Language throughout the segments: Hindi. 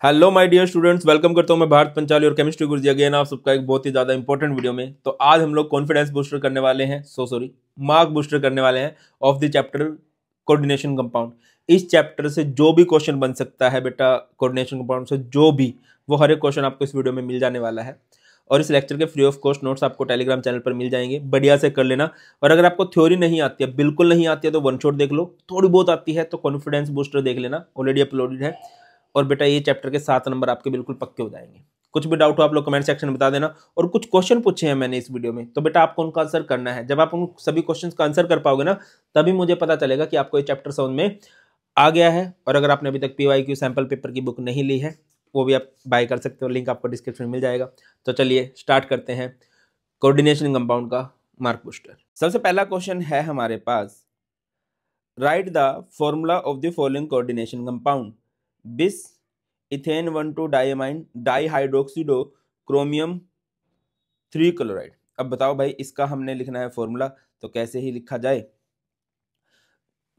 Hello my dear students, welcome करता हूं मैं भारत पंचाली और केमिस्ट्री गुरुजी अगेन आप सबका एक बहुत ही ज़्यादा इंपॉर्टेंट वीडियो में। तो आज हम लोग कॉन्फिडेंस बूस्टर करने वाले हैं, मार्क बूस्टर करने वाले हैं of the chapter coordination compound. इस चैप्टर से जो भी क्वेश्चन बन सकता है बेटा, कोऑर्डिनेशन कंपाउंड से जो भी, वो हर एक क्वेश्चन आपको इस वीडियो में मिल जाने वाला है। और इस लेक्चर के फ्री ऑफ कॉस्ट नोट्स आपको टेलीग्राम चैनल पर मिल जाएंगे, बढ़िया से कर लेना। और अगर आपको थ्योरी नहीं आती है, बिल्कुल नहीं आती है, तो वन शॉट देख लो। थोड़ी बहुत आती है तो कॉन्फिडेंस बूस्टर देख लेना, ऑलरेडी अपलोडेड है। और बेटा ये चैप्टर के 7 नंबर आपके बिल्कुल पक्के हो जाएंगे। कुछ भी डाउट हो आप लोग कमेंट सेक्शन में बता देना। और कुछ क्वेश्चन पूछे हैं मैंने इस वीडियो में, तो बेटा आपको उनका आंसर करना है। जब आप उन सभी क्वेश्चन का आंसर कर पाओगे ना, तभी मुझे पता चलेगा कि आपको ये चैप्टर समझ में आ गया है। और अगर आपने अभी तक PYQ सैंपल पेपर की बुक नहीं ली है, वो भी आप बाय कर सकते हो, लिंक आपको डिस्क्रिप्शन में मिल जाएगा। तो चलिए स्टार्ट करते हैं कोऑर्डिनेशन कंपाउंड का मार्क बूस्टर। सबसे पहला क्वेश्चन है हमारे पास, write the formula of the following coordination compound bis ethane 1,2 diamine dihydroxido chromium 3 chloride. अब बताओ भाई, इसका हमने लिखना है फॉर्मूला, तो कैसे ही लिखा जाए।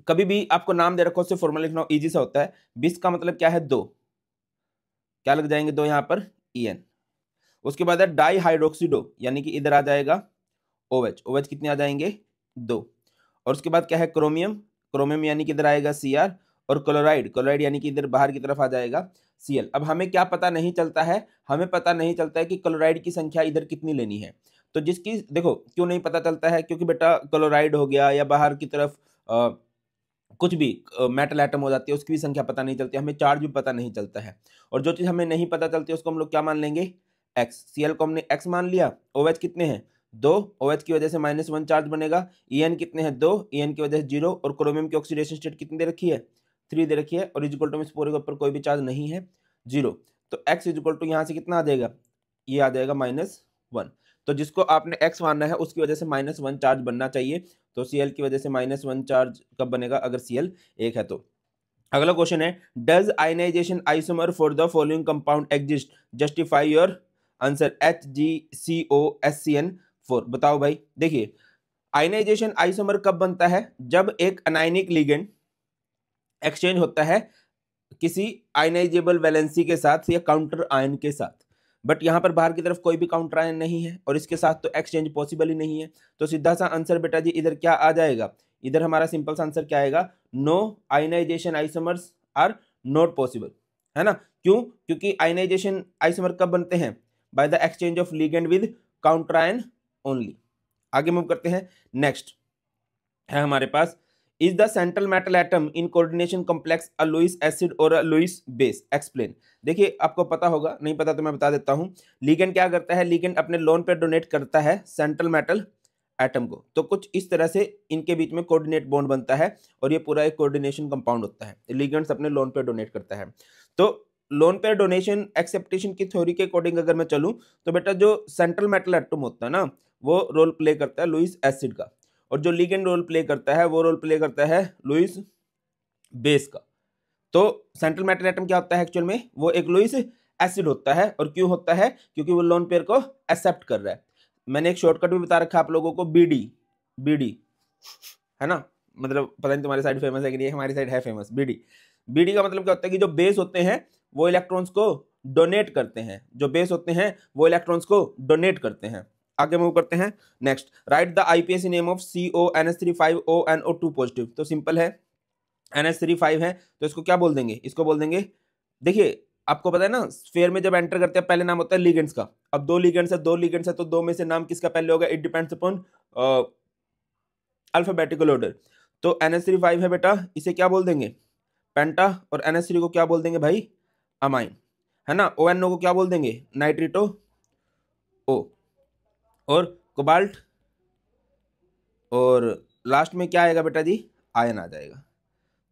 कभी भी आपको नाम दे रखो, उससे फॉर्मूला लिखना इजी सा होता है। बिस का मतलब क्या है? दो। क्या लग जाएंगे? दो यहाँ पर EN। उसके बाद है डाइहाइड्रोक्सिडो, यानी कि इधर आ जाएगा OH। OH कितने आ जाएंगे? दो। और उसके बाद क्या है? क्रोमियम। क्रोमियम यानी कि इधर आएगा Cr। और क्लोराइड, क्लोराइड यानी कि इधर बाहर की तरफ आ जाएगा Cl। अब हमें क्या पता नहीं चलता है? हमें पता नहीं चलता है कि क्लोराइड की संख्या इधर कितनी लेनी है। तो जिसकी, देखो क्यों नहीं पता चलता है, क्योंकि बेटा क्लोराइड हो गया या बाहर की तरफ कुछ भी मेटल एटम हो जाती है, उसकी भी संख्या पता नहीं चलती, हमें चार्ज भी पता नहीं चलता है। और जो चीज़ हमें नहीं पता चलती उसको हम लोग क्या मान लेंगे? X। Cl को हमने X मान लिया। OH कितने हैं? दो। OH की वजह से -1 चार्ज बनेगा। En कितने हैं? दो। En की वजह से 0। और क्रोमियम की ऑक्सीडेशन स्टेट कितनी दे रखी है? 3 दे रखी है। और इज इक्वल टू में इस पूरे के ऊपर कोई भी चार्ज नहीं है, 0। तो X इज इक्वल टू यहाँ से कितना आ जाएगा? ये आ जाएगा -1। तो जिसको आपने X मानना है उसकी वजह से -1 चार्ज बनना चाहिए। तो Cl की वजह से -1 चार्ज कब बनेगा? अगर Cl 1 है तो। अगला क्वेश्चन है, does ionization isomer for the following compound exist, justify your answer. HgCOSCN4। बताओ भाई, देखिए आयनाइजेशन आइसोमर कब बनता है? जब एक अनायनिक लिगेंड एक्सचेंज होता है किसी आयनाइजेबल वैलेंसी के साथ या काउंटर आयन के साथ। बट यहाँ पर बाहर की तरफ कोई भी काउंटर आयन नहीं है और इसके साथ तो एक्सचेंज पॉसिबल ही नहीं है। तो सीधा सा आंसर बेटा जी इधर क्या आ जाएगा? इधर हमारा सिंपल सा आंसर क्या आएगा? No ionization isomers are not possible, है ना। क्यों? क्योंकि आयनाइजेशन आइसोमर कब बनते हैं? By the exchange of ligand with counter ion only. आगे मूव करते हैं। नेक्स्ट है हमारे पास, is the central metal atom in coordination complex a Lewis acid और अ लुईस बेस, एक्सप्लेन। देखिए आपको पता होगा, नहीं पता तो मैं बता देता हूं। लिगेंड क्या करता है? लिगेंड अपने लोन पे डोनेट करता है सेंट्रल मेटल एटम को। तो कुछ इस तरह से इनके बीच में कोऑर्डिनेट बॉन्ड बनता है और ये पूरा एक कोऑर्डिनेशन कंपाउंड होता है। लिगेंड्स अपने लोन पे डोनेट करता है। तो लोन पे डोनेशन एक्सेप्टेशन की थ्योरी के अकॉर्डिंग अगर मैं चलूं, तो बेटा जो सेंट्रल मेटल एटम होता है ना, वो रोल प्ले करता है लुईस एसिड का। और जो लिगेंड रोल प्ले करता है वो रोल प्ले करता है लुईस बेस का। तो सेंट्रल मेटल एटम क्या होता है एक्चुअल में? वो एक लुईस एसिड होता है। और क्यों होता है? क्योंकि वो लोन पेयर को एक्सेप्ट कर रहा है। मैंने एक शॉर्टकट भी बता रखा है आप लोगों को, बीडी, है ना। मतलब पता नहीं तुम्हारी साइड फेमस है कि नहीं, हमारी साइड है फेमस। बीडी का मतलब क्या होता है कि जो बेस होते हैं वो इलेक्ट्रॉन्स को डोनेट करते हैं। जो बेस होते हैं वो इलेक्ट्रॉन्स को डोनेट करते हैं। आगे मूव करते हैं। Next, right the IPAC name of CONH3 5ONO2 positive. तो सिंपल है, NH3 5 है तो इसको क्या बोल देंगे? इसको बोल देंगे, देखिए आपको पता है ना, स्फीयर में जब एंटर करते हैं पहले नाम होता है लिगेंड्स का। अब दो लिगेंड्स है तो दो में से नाम किसका पहले होगा? It depends upon alphabetical order. तो NH3 5 है बेटा, इसे क्या बोल देंगे? पेंटा। और NH3 को क्या बोल देंगे भाई? अमाइन, है ना। ONO को क्या बोल देंगे? नाइट्रिटो O। और कोबाल्ट, और लास्ट में क्या आएगा बेटा जी? आयन आ जाएगा।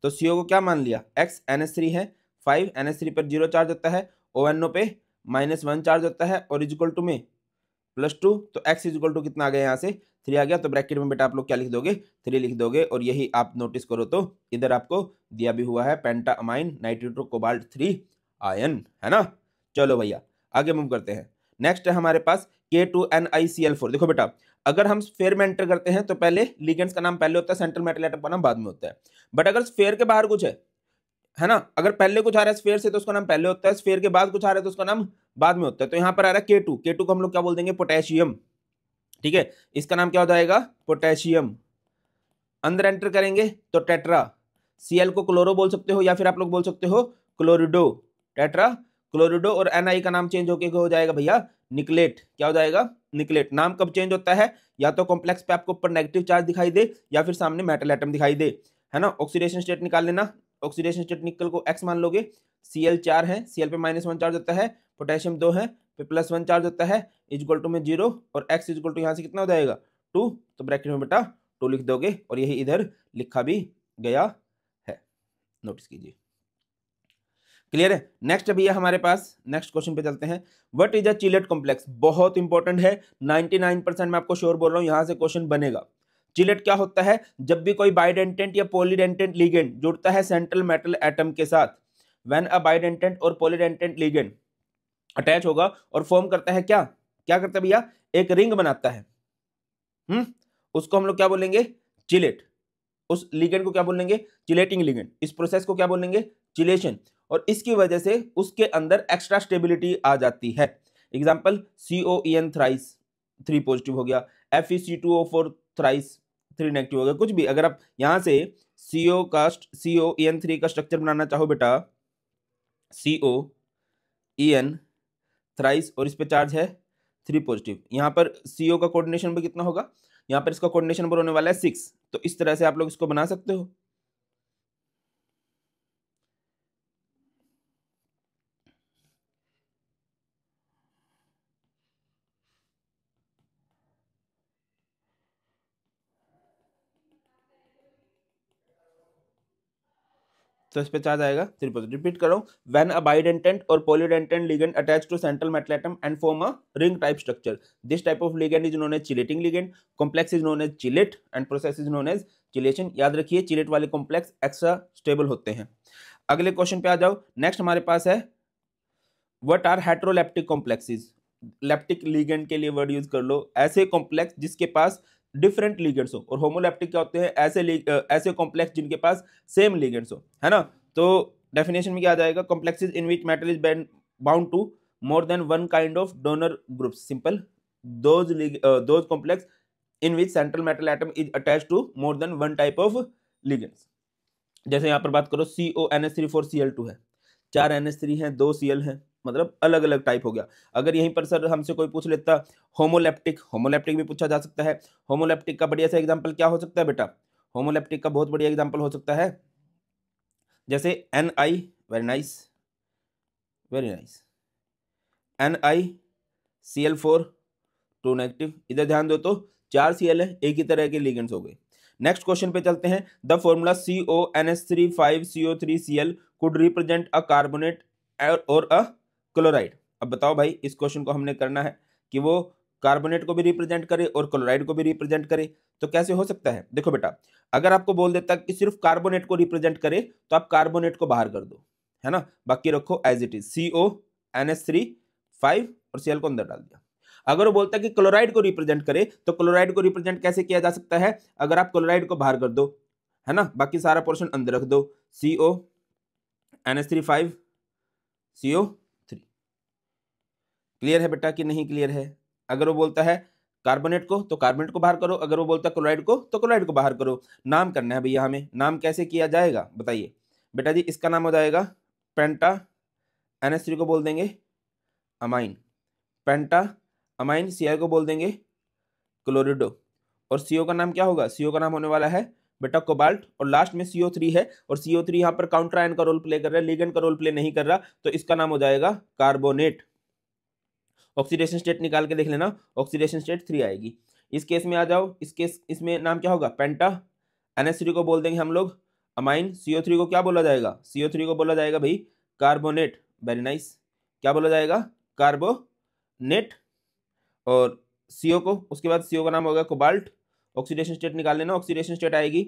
तो CO को क्या मान लिया? X। NH3 है 5, NH3 पर 0 चार्ज होता है, ONO पे -1 चार्ज होता है और इज इक्वल टू में +2। तो X इज इक्वल टू कितना आ गया? यहाँ से 3 आ गया। तो ब्रैकेट में बेटा आप लोग क्या लिख दोगे? 3 लिख दोगे। और यही आप नोटिस करो तो इधर आपको दिया भी हुआ है पेंटा अमाइन नाइट्रिटो कोबाल्ट 3 आयन, है ना। चलो भैया आगे मूव करते हैं। नेक्स्ट है हमारे पास K2NiCl4। देखो बेटा, अगर हम स्फीयर में एंटर करते हैं तो पहले लिगेंड्स का नाम पहले होता है, सेंट्रल मेटल एटम का नाम बाद में होता है। बट अगर स्फीयर के बाहर कुछ है, है ना। अगर पहले कुछ आ रहा है स्फीयर से तो उसका नाम पहले होता है, स्फीयर के बाद कुछ आ रहा है तो उसका नाम बाद में होता है। तो यहाँ पर आ रहा है K2, K2 को हम लोग क्या बोल देंगे, पोटेशियम। ठीक है, इसका नाम क्या हो जाएगा, पोटेशियम। अंदर एंटर करेंगे तो टेट्रा, Cl को क्लोरो बोल सकते हो या फिर आप लोग बोल सकते हो क्लोरिडो, टेट्रा क्लोरिडो। और Na का नाम चेंज होके हो जाएगा भैया निकलेट। क्या हो जाएगा, निकलेट। नाम कब चेंज होता है, या तो कॉम्प्लेक्स पे आपको ऊपर नेगेटिव चार्ज दिखाई दे या फिर सामने मेटल एटम दिखाई दे, है ना। ऑक्सीडेशन स्टेट निकाल लेना, ऑक्सीडेशन स्टेट निकल को X मान लोगे, Cl 4 है, Cl पे -1 चार्ज होता है, पोटेशियम 2 है, पे +1 चार्ज होता है, इक्वल टू में 0 और X इक्वल टू यहाँ से कितना हो जाएगा 2, तो ब्रैकेट में बेटा 2 लिख दोगे और यही इधर लिखा भी गया है, नोटिस कीजिए। क्लियर है। नेक्स्ट भैया हमारे पास नेक्स्ट क्वेश्चन पे चलते हैं। What is a chelate complex, बहुत इंपॉर्टेंट है, 99% मैं आपको श्योर बोल रहा हूं यहां से क्वेश्चन बनेगा। चिलेट क्या होता है, जब भी कोई बाइडेंटेंट या पॉलीडेंटेंट लिगेंड जुड़ता है सेंट्रल मेटल एटम के साथ, व्हेन अ बाइडेंटेंट और पॉलीडेंटेंट लिगेंड अटैच होगा और फॉर्म करता है क्या क्या करता है भैया, एक रिंग बनाता है, उसको हम लोग क्या बोलेंगे, चिलेट। उस लिगेंड को क्या बोलेंगे, चिलेटिंग लिगेंड। इस प्रोसेस को क्या बोलेंगे, चिलेशन। और इसकी वजह से उसके अंदर एक्स्ट्रा स्टेबिलिटी आ जाती है। एग्जांपल COEN थ्राइस 3 पॉजिटिव हो गया, FeC2O4 थ्राइस 3 नेगेटिव हो गया। कुछ भी अगर आप यहां से COEN3 का स्ट्रक्चर बनाना चाहो बेटा, COEN थ्राइस और इस पे चार्ज है 3 पॉजिटिव, यहां पर CO का कोऑर्डिनेशन नंबर कितना होगा, यहां पर इसका कोऑर्डिनेशन नंबर होने वाला है 6। तो इस तरह से आप लोग इसको बना सकते हो। तो इस पे चार्ज आएगा 3 पॉजिटिव। रिपीट कर रहा हूं, व्हेन अ बाइडेंटेंट और polydentate ligand attach to central metal atom and form a ring type structure, this type of ligand is known as chelating ligand, complex is known as chelate and process is known as chelation. याद रखिए चिलेट वाले कॉम्प्लेक्स एक्स्ट्रा स्टेबल होते हैं। अगले क्वेश्चन पे आ जाओ। नेक्स्ट हमारे पास है what are heteroleptic complexes. Leptic ligand के लिए वर्ड यूज कर लो, ऐसे कॉम्प्लेक्स जिसके पास डिफरेंट लिगेंड्स हो। और होमोलेप्टिक क्या होते हैं, ऐसे कॉम्प्लेक्स जिनके पास सेम लिगेंड्स हो, है ना। तो डेफिनेशन में क्या आ जाएगा, complexes in which metal is bound to more than one kind of donor groups, simple those complex in which central metal atom is attached to more than one type of ligands. जैसे यहां पर बात करो CONH3 4 Cl2 है, 4 NH3 हैं, 2 Cl हैं, मतलब अलग अलग टाइप हो गया। अगर यहीं पर सर हमसे कोई पूछ लेता होमोलेप्टिक, होमोलेप्टिक भी पूछा जा सकता है। होमोलेप्टिक का बढ़िया सा एग्जांपल क्या हो सकता है बेटा, होमोलेप्टिक का बहुत बढ़िया एग्जांपल हो सकता है जैसे Ni, very nice very nice, NiCl4 2 negative. इधर ध्यान दो तो 4 Cl है, एक ही तरह के लिगेंड्स हो गए। नेक्स्ट क्वेश्चन पे चलते हैं। The formula CONH3 5CO3Cl could represent a carbonate और अ क्लोराइड। अब बताओ भाई, इस क्वेश्चन को हमने करना है कि वो कार्बोनेट को भी रिप्रेजेंट करे और क्लोराइड को भी रिप्रेजेंट करे, तो कैसे हो सकता है। देखो बेटा, अगर आपको बोल देता कि सिर्फ कार्बोनेट को रिप्रेजेंट करे तो आप कार्बोनेट को बाहर कर दो, है ना, बाकी रखो एज इट इज, CONH3 5 और Cl को अंदर डाल दिया। अगर वो बोलता है कि क्लोराइड को रिप्रेजेंट करे तो क्लोराइड को रिप्रेजेंट कैसे किया जा सकता है, अगर आप क्लोराइड को बाहर कर दो, है ना, बाकी सारा पोर्शन अंदर रख दो, CONH3 5 CO3। क्लियर है बेटा कि नहीं क्लियर है। अगर वो बोलता है कार्बोनेट को तो कार्बोनेट को बाहर करो, अगर वो बोलता है क्लोराइड को तो क्लोराइड को बाहर करो। नाम करना है भैया हमें, नाम कैसे किया जाएगा बताइए बेटा जी। इसका नाम हो जाएगा पेंटा, NH3 को बोल देंगे अमाइन, पेंटा अमाइन, Cl को बोल देंगे क्लोरिडो, और CO का नाम क्या होगा, CO का नाम होने वाला है बेटा कोबाल्ट, और लास्ट में CO3 है, और CO3 यहां पर काउंटर आयन का रोल प्ले कर रहा है, लिगेंड का रोल प्ले नहीं कर रहा, तो इसका नाम हो जाएगा कार्बोनेट। ऑक्सीडेशन स्टेट निकाल के देख लेना, ऑक्सीडेशन स्टेट 3 आएगी। इस केस में आ जाओ, इस केस इसमें नाम क्या होगा पेंटा, NH3 को बोल देंगे हम लोग अमाइन, CO3 को क्या बोला जाएगा, CO3 को बोला जाएगा भाई कार्बोनेट, वेरी नाइस, क्या बोला जाएगा कार्बोनेट, और CO को, उसके बाद CO का नाम होगा कोबाल्ट। ऑक्सीडेशन स्टेट निकाल लेना, ऑक्सीडेशन स्टेट आएगी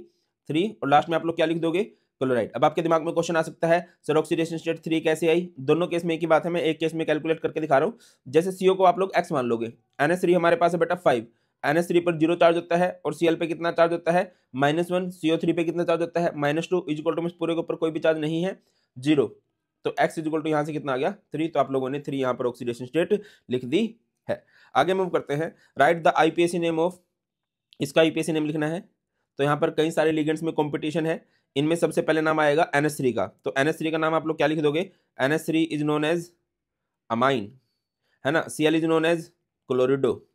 3, और लास्ट में आप लोग क्या लिख दोगे क्लोराइड। अब आपके दिमाग में क्वेश्चन आ सकता है सर ऑक्सीडेशन स्टेट 3 कैसे आई, दोनों केस में एक ही बात है, मैं एक केस में कैलकुलेट करके दिखा रहा हूं। जैसे CO को आप लोग x मान लोगे, NH3 हमारे पास है बेटा 5, NH3 पर 0 चार्ज होता है, और Cl पे कितना चार्ज होता है -1, CO3 पे कितना चार्ज होता है -2, इक्वल टू में पूरे के ऊपर कोई भी चार्ज नहीं है, 0। तो x इज इक्वल टू यहाँ से कितना आ गया 3। तो आप लोगों ने 3 यहाँ पर ऑक्सीडेशन स्टेट लिख दी है। आगे मूव करते हैं। Right the IUPAC name of, इसका आईपीएसी नेम लिखना है। तो यहाँ पर कई सारे लिगेंड्स में कंपटीशन है, इनमें सबसे पहले नाम आएगा NH3 का। तो NH3 का नाम आप लोग क्या लिख दोगे, NH3 is known as amine, है ना। Cl is known as chlorido.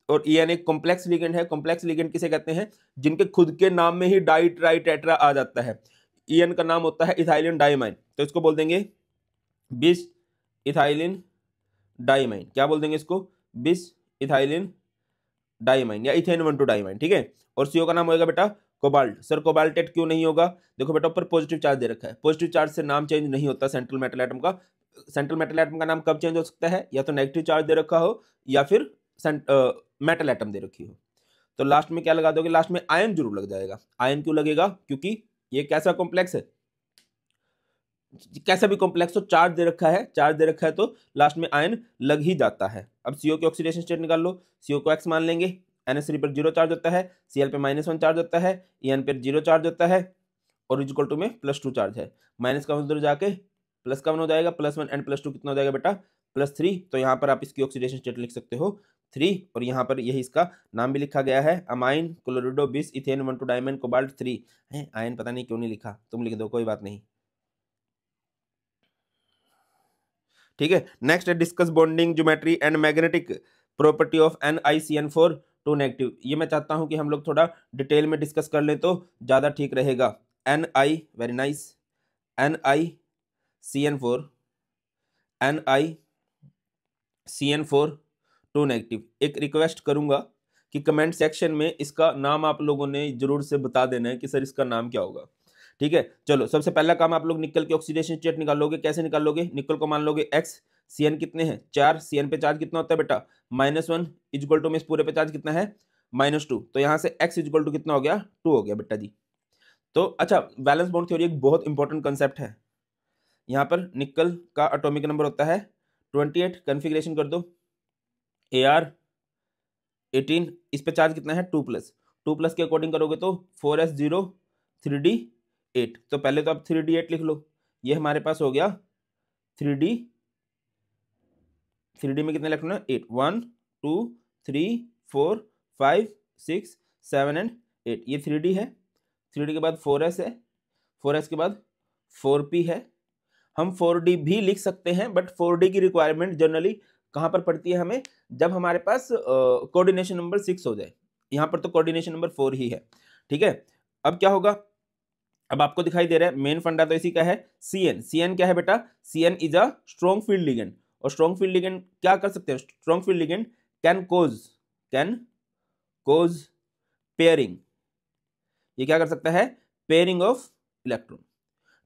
और EN एक कॉम्प्लेक्स लिगेंड है। कॉम्प्लेक्स लिगेंड किसे कहते हैं, जिनके खुद के नाम में ही डाई ट्राई टेट्रा आ जाता है। EN का नाम होता है इथाइलिन डाइमाइन, तो इसको बोल देंगे बिस इथाइलिन डाइमाइन। क्या बोल देंगे इसको, बिस इथाइलिन डाइमाइन या इथेन 1,2 डाइमाइन, ठीक है। और CO का नाम होगा बेटा कोबाल्ट। सर कोबाल्टेट क्यों नहीं होगा, देखो बेटा ऊपर पॉजिटिव चार्ज दे रखा है, पॉजिटिव चार्ज से नाम चेंज नहीं होता सेंट्रल मेटल एटम का। सेंट्रल मेटल एटम का नाम कब चेंज हो सकता है, या तो नेगेटिव चार्ज दे रखा हो या फिर मेटल एटम दे रखी हो। तो लास्ट में क्या लगा दोगे, लास्ट में आयन जरूर लग जाएगा। आयन क्यों लगेगा, क्योंकि ये कैसा कॉम्प्लेक्स है, कैसा भी कॉम्प्लेक्स हो चार्ज दे रखा है, चार्ज दे रखा है तो लास्ट में आयन लग ही जाता है। अब CO की ऑक्सीडेशन स्टेट निकाल लो। CO को X मान लेंगे, NH3 पर 0 चार्ज होता है, Cl पे -1 चार्ज होता है, EN पर 0 चार्ज होता है, और इक्वल टू में +2 चार्ज है। माइनस का उधर जाके प्लस का 1 हो जाएगा, +1 एंड +2 कितना हो जाएगा बेटा +3। तो यहाँ पर आप इसकी ऑक्सीडेशन स्टेट लिख सकते हो 3, और यहाँ पर यही इसका नाम भी लिखा गया है, अमाइन क्लोरिडो बिस इथेन 1,2 डाइमाइन कोबाल्ट 3 है। आयन पता नहीं क्यों नहीं लिखा, तुम लिख दो कोई बात नहीं, ठीक है। नेक्स्ट है discuss bonding geometry and magnetic property of NiCN4 2 negative. ये मैं चाहता हूं कि हम लोग थोड़ा डिटेल में डिस्कस कर लें तो ज्यादा ठीक रहेगा। Ni very nice, NiCN4 2 negative. एक रिक्वेस्ट करूंगा कि कमेंट सेक्शन में इसका नाम आप लोगों ने जरूर से बता देना है कि सर इसका नाम क्या होगा, ठीक है। चलो सबसे पहला काम आप लोग निकल के ऑक्सीडेशन स्टेट निकालोगे। कैसे निकालोगे, निकल को मान लोगे X, CN कितने हैं 4, CN पे चार्ज कितना होता है बेटा -1 इक्वल टू में इस पूरे पे चार्ज कितना है -2। तो यहाँ से X इक्वल टू कितना हो गया 2 हो गया बेटा जी। तो अच्छा वैलेंस बॉन्ड थ्योरी एक बहुत इंपॉर्टेंट कंसेप्ट है। यहाँ पर निकल का एटॉमिक नंबर होता है 28, कन्फिग्रेशन कर दो AR 18, इस पे चार्ज कितना है 2+ के अकॉर्डिंग करोगे तो 4s0 3d8। तो पहले तो आप 3d8 लिख लो, ये हमारे पास हो गया 3d में कितने इलेक्ट्रॉन है 8, 1 2 3 4 5 6 7 एंड 8। ये 3d है, 3d के बाद 4s है, 4s के बाद 4p है। हम 4d भी लिख सकते हैं, बट 4d की रिक्वायरमेंट जनरली कहां पर पड़ती है हमें, जब हमारे पास कोऑर्डिनेशन नंबर 6 हो जाए। यहां पर तो कोऑर्डिनेशन नंबर 4 ही है, ठीक है। अब क्या होगा, अब आपको दिखाई दे रहा है मेन फंडा तो इसी का है। CN क्या है बेटा, CN is a strong field ligand. और स्ट्रॉन्ग फील्ड लिगेंड क्या कर सकते हैं, strong field ligand can cause pairing. ये क्या कर सकता है, पेयरिंग ऑफ इलेक्ट्रॉन,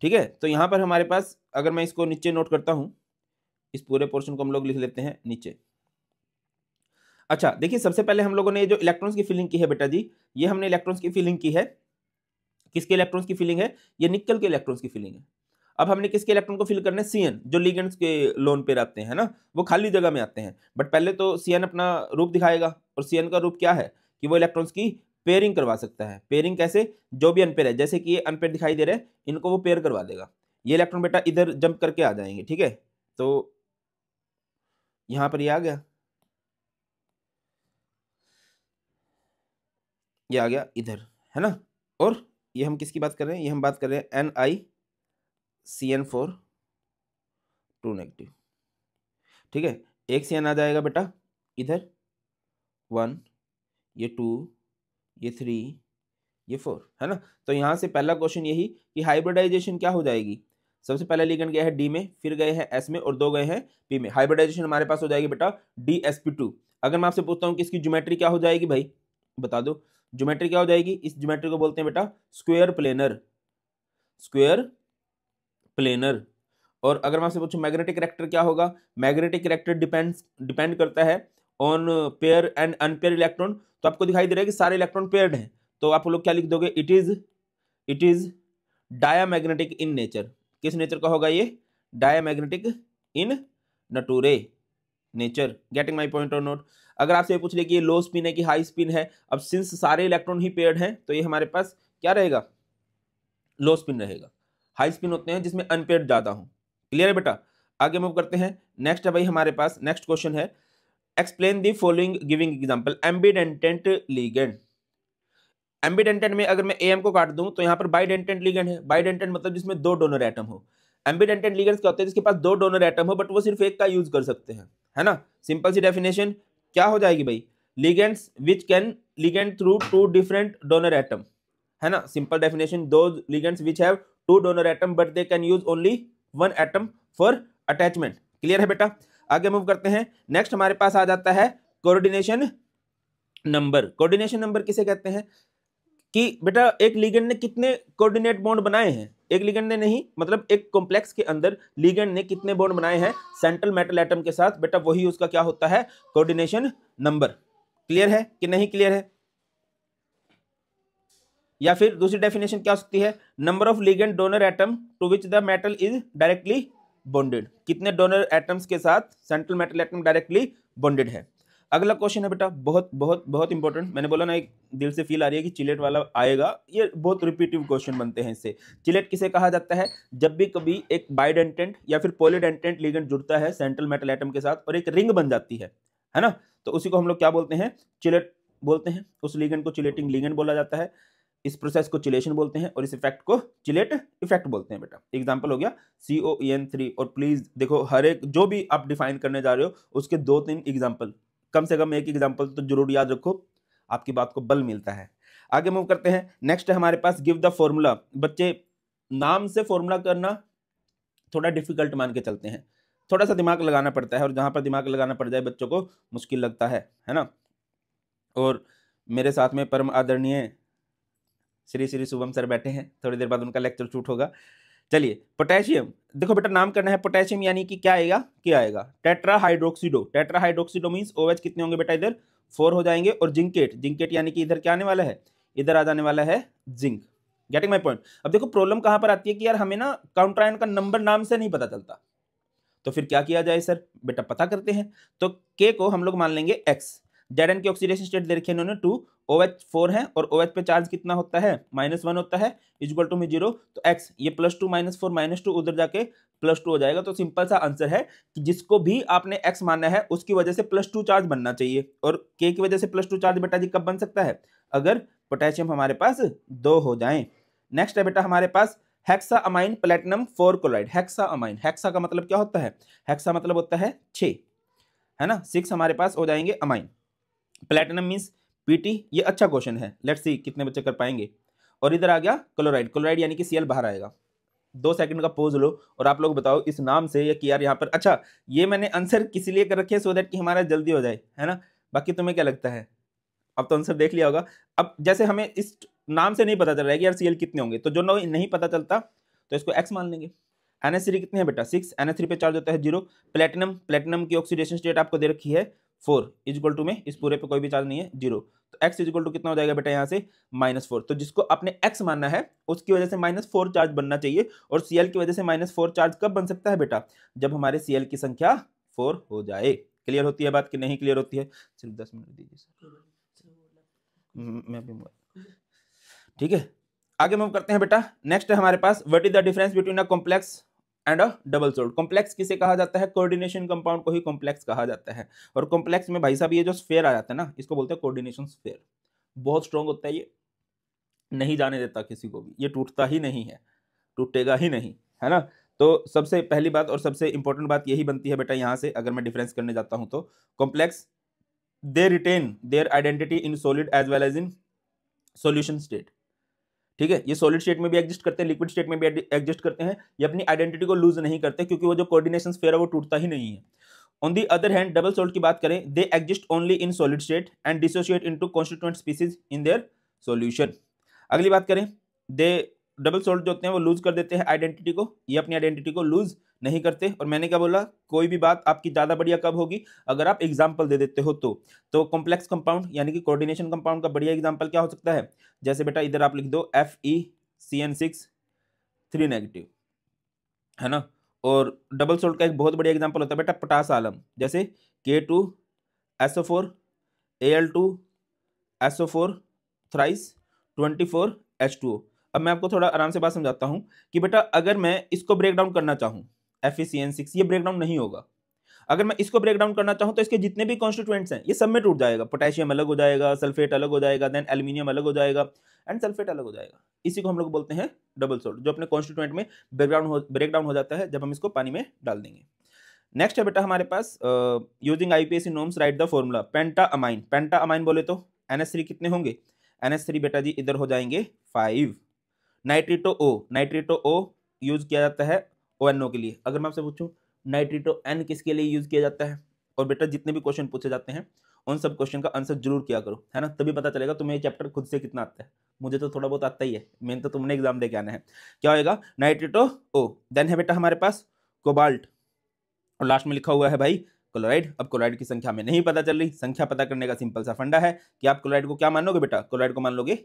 ठीक है। तो यहां पर हमारे पास अगर मैं इसको नीचे नोट करता हूं, इस पूरे पोर्शन को हम लोग लिख लेते हैं नीचे। अच्छा देखिए सबसे पहले हम लोगों ने जो इलेक्ट्रॉन्स की फिलिंग की है बेटा जी, ये हमने इलेक्ट्रॉन्स की फिलिंग की है। किसके इलेक्ट्रॉन्स की फिलिंग है, ये निकल के इलेक्ट्रॉन्स की फिलिंग है। अब हमने किसके इलेक्ट्रॉन को फिल करना है, CN, जो लिगेंड्स के लोन पे आते हैं ना, वो खाली जगह में आते हैं। बट पहले तो CN अपना रूप दिखाएगा, और CN का रूप क्या है कि वो इलेक्ट्रॉन्स की पेयरिंग करवा सकता है। पेयरिंग कैसे, जो भी अनपेयर है, जैसे कि ये अनपेयर दिखाई दे रहे हैं, इनको वो पेयर करवा देगा। ये इलेक्ट्रॉन बेटा इधर जंप करके आ जाएंगे, ठीक है। तो यहां पर ये आ गया, ये आ गया इधर, है ना। और ये हम किसकी बात कर रहे हैं, ये हम बात कर रहे हैं NiCN4 2 नेगेटिव, ठीक है। एक CN आ जाएगा बेटा इधर 1, ये 2, ये 3, ये 4, है ना। तो यहां से पहला क्वेश्चन यही कि हाइब्रिडाइजेशन क्या हो जाएगी। सबसे पहले लिगेंड गया है D में, फिर गए हैं S में, और 2 गए हैं P में। हाइब्रिडाइजेशन हमारे पास हो जाएगी बेटा DsP2। अगर मैं आपसे पूछता हूं कि इसकी ज्योमेट्री क्या हो जाएगी भाई, बता दो ज्योमेट्री क्या हो जाएगी। इस ज्योमेट्री को बोलते हैं बेटा स्क्वायर प्लेनर। और अगर मैं आपसे पूछूं मैग्नेटिक करेक्टर क्या होगा, मैग्नेटिक करेक्टर डिपेंड करता है on pair and unpaired electron. तो आपको दिखाई दे रहा है कि सारे इलेक्ट्रॉन पेयर्ड हैं, तो आप लोग क्या लिख दोगे, it is diamagnetic in nature. किस नेचर का होगा ये, diamagnetic in nature nature. Getting my point or not. अगर आपसे पूछ ले कि ये लो स्पिन है कि हाई स्पिन है, अब सिंस सारे इलेक्ट्रॉन ही पेयर्ड हैं तो ये हमारे पास क्या रहेगा, लो स्पिन रहेगा। हाई स्पिन होते हैं जिसमें अनपेयर्ड ज्यादा हो। क्लियर है बेटा? आगे मूव करते हैं। नेक्स्ट है भाई हमारे पास नेक्स्ट क्वेश्चन है, explain the following giving example ambidentate ligand. Ambidentate में अगर मैं एम को काट दूं तो यहाँ पर बाइडेंटेंट लिगेंड है। बाइडेंटेंट मतलब जिसमें दो डोनर एटम हो। एम्बिडेंटेंट लिगेंड्स क्या होते हैं? जिसके पास दो डोनर एटम हो बट वो सिर्फ एक का यूज कर सकते हैं, है ना। सिंपल सी डेफिनेशन क्या हो जाएगी भाई? Ligands which can ligand through two different donor atom, है ना। Simple definition, those ligands which have two donor atom but they can use only one atom for attachment. Clear है बेटा? आगे मूव करते हैं। नेक्स्ट हमारे पास आ जाता है कोऑर्डिनेशन नंबर। कोऑर्डिनेशन नंबर किसे कहते हैं कि बेटा एक लिगेंड ने कितने कोऑर्डिनेट बॉन्ड बनाए हैं। एक लिगेंड ने नहीं, मतलब एक कॉम्प्लेक्स के अंदर लिगेंड ने कितने बॉन्ड बनाए हैं सेंट्रल मेटल एटम के साथ, बेटा वही उसका क्या होता है? Coordination number. क्लियर है कि नहीं क्लियर है? या फिर दूसरी डेफिनेशन क्या हो सकती है? Number of ligand donor atom to which the metal is directly bonded. कितने डोनर एटम्स के साथ central metal atom directly bonded है। अगला क्वेश्चन है बेटा बहुत बहुत बहुत इंपॉर्टेंट। मैंने बोला ना, एक दिल से फील आ रही है कि चिलेट वाला आएगा। ये बहुत रिपीटिव क्वेश्चन बनते हैं इससे। चिलेट किसे कहा जाता है? जब भी कभी एक बाइडेंटेंट या फिर पॉलीडेंटेंट लिगेंड जुड़ता है सेंट्रल मेटल एटम के साथ और एक रिंग बन जाती है ना, तो उसी को हम लोग क्या बोलते हैं? चिलेट बोलते हैं। उस लिगेंड को चिलेटिंग लिगेंड बोला जाता है। इस प्रोसेस को चिलेशन बोलते हैं और इस इफेक्ट को चिलेट इफेक्ट बोलते हैं बेटा। एग्जांपल हो गया COEN3। और प्लीज देखो, हर एक जो भी आप डिफाइन करने जा रहे हो उसके 2-3 एग्जांपल, कम से कम एक एग्जांपल तो जरूर याद रखो, आपकी बात को बल मिलता है। आगे मूव करते हैं। नेक्स्ट है हमारे पास गिव द फॉर्मूला। बच्चे नाम से फॉर्मूला करना थोड़ा डिफिकल्ट मान के चलते हैं, थोड़ा सा दिमाग लगाना पड़ता है, और जहां पर दिमाग लगाना पड़ जाए बच्चों को मुश्किल लगता है ना। और मेरे साथ में परम आदरणीय श्री श्री शुभम सर बैठे हैं, थोड़ी देर बाद उनका लेक्चर शूट होगा। चलिए, पोटेशियम देखो बेटा, नाम करना है पोटेशियम, यानी कि क्या आएगा? क्या आएगा? टेट्रा हाइड्रोक्सीडो। टेट्रा हाइड्रोक्सीडो मींस OH कितने होंगे बेटा? इधर 4 हो जाएंगे। और जिंकेट, जिंकेट यानी कि इधर क्या आने वाला है? इधर आ जाने वाला है जिंक। Getting my point? अब देखो प्रॉब्लम कहां पर आती है कि यार हमें ना काउंटर आयन का नंबर नाम से नहीं पता चलता, तो फिर क्या किया जाए सर? बेटा पता करते हैं। तो K को हम लोग मान लेंगे X। Zn की ऑक्सीडेशन स्टेट दे रखी है इन्होंने 2, OH 4 है और OH पे चार्ज कितना होता है? -1 होता है, इक्वल टू में 0। तो X ये +2 -4 -2 उधर जाके +2 हो जाएगा। तो सिंपल सा आंसर है कि जिसको भी आपने X माना है उसकी वजह से +2 चार्ज बनना चाहिए। और K की वजह से +2 चार्ज बेटा जी कब बन सकता है? अगर पोटेशियम हमारे पास 2 हो जाए। नेक्स्ट है बेटा हमारे पास hexa amine platinum 4 chloride. Hexa amine, hexa का मतलब क्या होता है? हेक्सा मतलब होता है 6, है ना। 6 हमारे पास हो जाएंगे अमाइन। Platinum means PT। ये अच्छा क्वेश्चन है, लेट्स सी कितने बच्चे कर पाएंगे। और इधर आ गया क्लोराइड। क्लोराइड यानी कि Cl बाहर आएगा। 2 सेकंड का पॉज लो और आप लोग बताओ इस नाम से या कि यार यहाँ पर, अच्छा ये मैंने आंसर किस लिए कर रखे सो दैट कि हमारा जल्दी हो जाए, है ना। बाकी तुम्हें क्या लगता है? अब तो आंसर देख लिया होगा। अब जैसे हमें इस नाम से नहीं पता चल रहा है कि यार Cl कितने होंगे, तो जो नहीं पता चलता तो इसको X मान लेंगे। NH3 कितने हैं बेटा? 6। NH3 पे चार्ज होता है 0। प्लेटिनम, प्लेटिनम की ऑक्सीडेशन स्टेट आपको दे रखी है 4, इक्वल टू में इस पूरे पे कोई भी चार्ज नहीं है 0। तो X इक्वल टू कितना हो जाएगा बेटा यहाँ से? -4। तो जिसको आपने X मानना है उसकी वजह से -4 चार्ज बनना चाहिए। और Cl की वजह से -4 चार्ज कब बन सकता है बेटा? जब हमारे Cl की संख्या 4 हो जाए। क्लियर होती है बात कि नहीं क्लियर होती है? सिर्फ 10 मिनट दीजिए सर, मैं भी ठीक है। आगे मूव करते हैं बेटा। नेक्स्ट है हमारे पास what is the difference between a complex and a double salt. Complex किसे कहा जाता है? कोऑर्डिनेशन कंपाउंड को ही कॉम्प्लेक्स कहा जाता है। और कॉम्प्लेक्स में भाई साहब ये जो स्फेयर आ जाता है ना, इसको बोलते हैं कोऑर्डिनेशन स्फेयर। बहुत स्ट्रॉन्ग होता है ये, नहीं जाने देता किसी को भी, ये टूटता ही नहीं है, टूटेगा ही नहीं, है ना। तो सबसे पहली बात और सबसे इंपॉर्टेंट बात यही बनती है बेटा यहाँ से, अगर मैं डिफरेंस करने जाता हूं तो complex they retain their identity in solid as well as in solution state. ठीक है, ये सॉलिड स्टेट में भी एग्जिस्ट करते हैं, लिक्विड स्टेट में भी एग्जिस्ट करते हैं। ये अपनी आइडेंटिटी को लूज नहीं करते क्योंकि वो जो कोऑर्डिनेशन स्फीयर है वो टूटता ही नहीं है। On the other hand double salt की बात करें, they exist only in solid state and dissociate into constituent species in their solution. अगली बात करें, दे डबल सॉल्ट जो होते हैं वो लूज कर देते हैं आइडेंटिटी को, ये अपनी आइडेंटिटी को लूज नहीं करते। और मैंने क्या बोला, कोई भी बात आपकी ज्यादा बढ़िया कब होगी? अगर आप एग्जांपल दे देते हो तो कॉम्प्लेक्स कंपाउंड यानी कि कोऑर्डिनेशन कंपाउंड का बढ़िया एग्जांपल क्या हो सकता है? जैसे बेटा इधर आप लिख दो FeCN6 3 नेगेटिव, है ना। और डबल सॉल्ट का एक बहुत बढ़िया एग्जांपल होता है बेटा पोटास आलम, जैसे K2SO4 Al2SO4 थ्राइस 24H2O। अब मैं आपको थोड़ा आराम से बात समझाता हूं कि बेटा अगर मैं इसको ब्रेक डाउन करना चाहूं FeCN6, ये ब्रेक डाउन नहीं होगा। अगर मैं इसको ब्रेक डाउन करना चाहूं तो इसके जितने भी कॉन्स्टिट्यूएंट्स हैं ये सब में टूट जाएगा। पोटेशियम अलग हो जाएगा, सल्फेट अलग हो जाएगा, देन एल्यूमिनियम अलग हो जाएगा एंड सल्फेट अलग हो जाएगा। इसी को हम लोग बोलते हैं डबल सॉल्ट, जो अपने कॉन्स्टिट्यूएंट में ब्रेक डाउन हो जाता है जब हम इसको पानी में डाल देंगे। नेक्स्ट है बेटा हमारे पास using IUPAC norms write the formula penta amine. Penta amine बोले तो NH3 कितने होंगे? NH3 बेटा जी इधर हो जाएंगे 5। नाइट्रेटो O यूज किया जाता है ONO के लिए। अगर मैं आपसे पूछूं नाइट्रेटो N किसके लिए यूज किया जाता है? और बेटा जितने भी क्वेश्चन पूछे जाते हैं उन सब क्वेश्चन का आंसर जरूर किया करो, है ना, तभी पता चलेगा तुम्हें ये चैप्टर खुद से कितना आता है। मुझे तो थोड़ा बहुत आता ही है, मेन तो तुमने एग्जाम दे के आना है। क्या होएगा? नाइट्रेटो O। देन है बेटा हमारे पास कोबाल्ट और लास्ट में लिखा हुआ है भाई क्लोराइड। अब क्लोराइड की संख्या में नहीं पता चल रही, संख्या पता करने का सिंपल सा फंडा है कि आप क्लोराइड को क्या मान लोगे बेटा? क्लोराइड को मान लोगे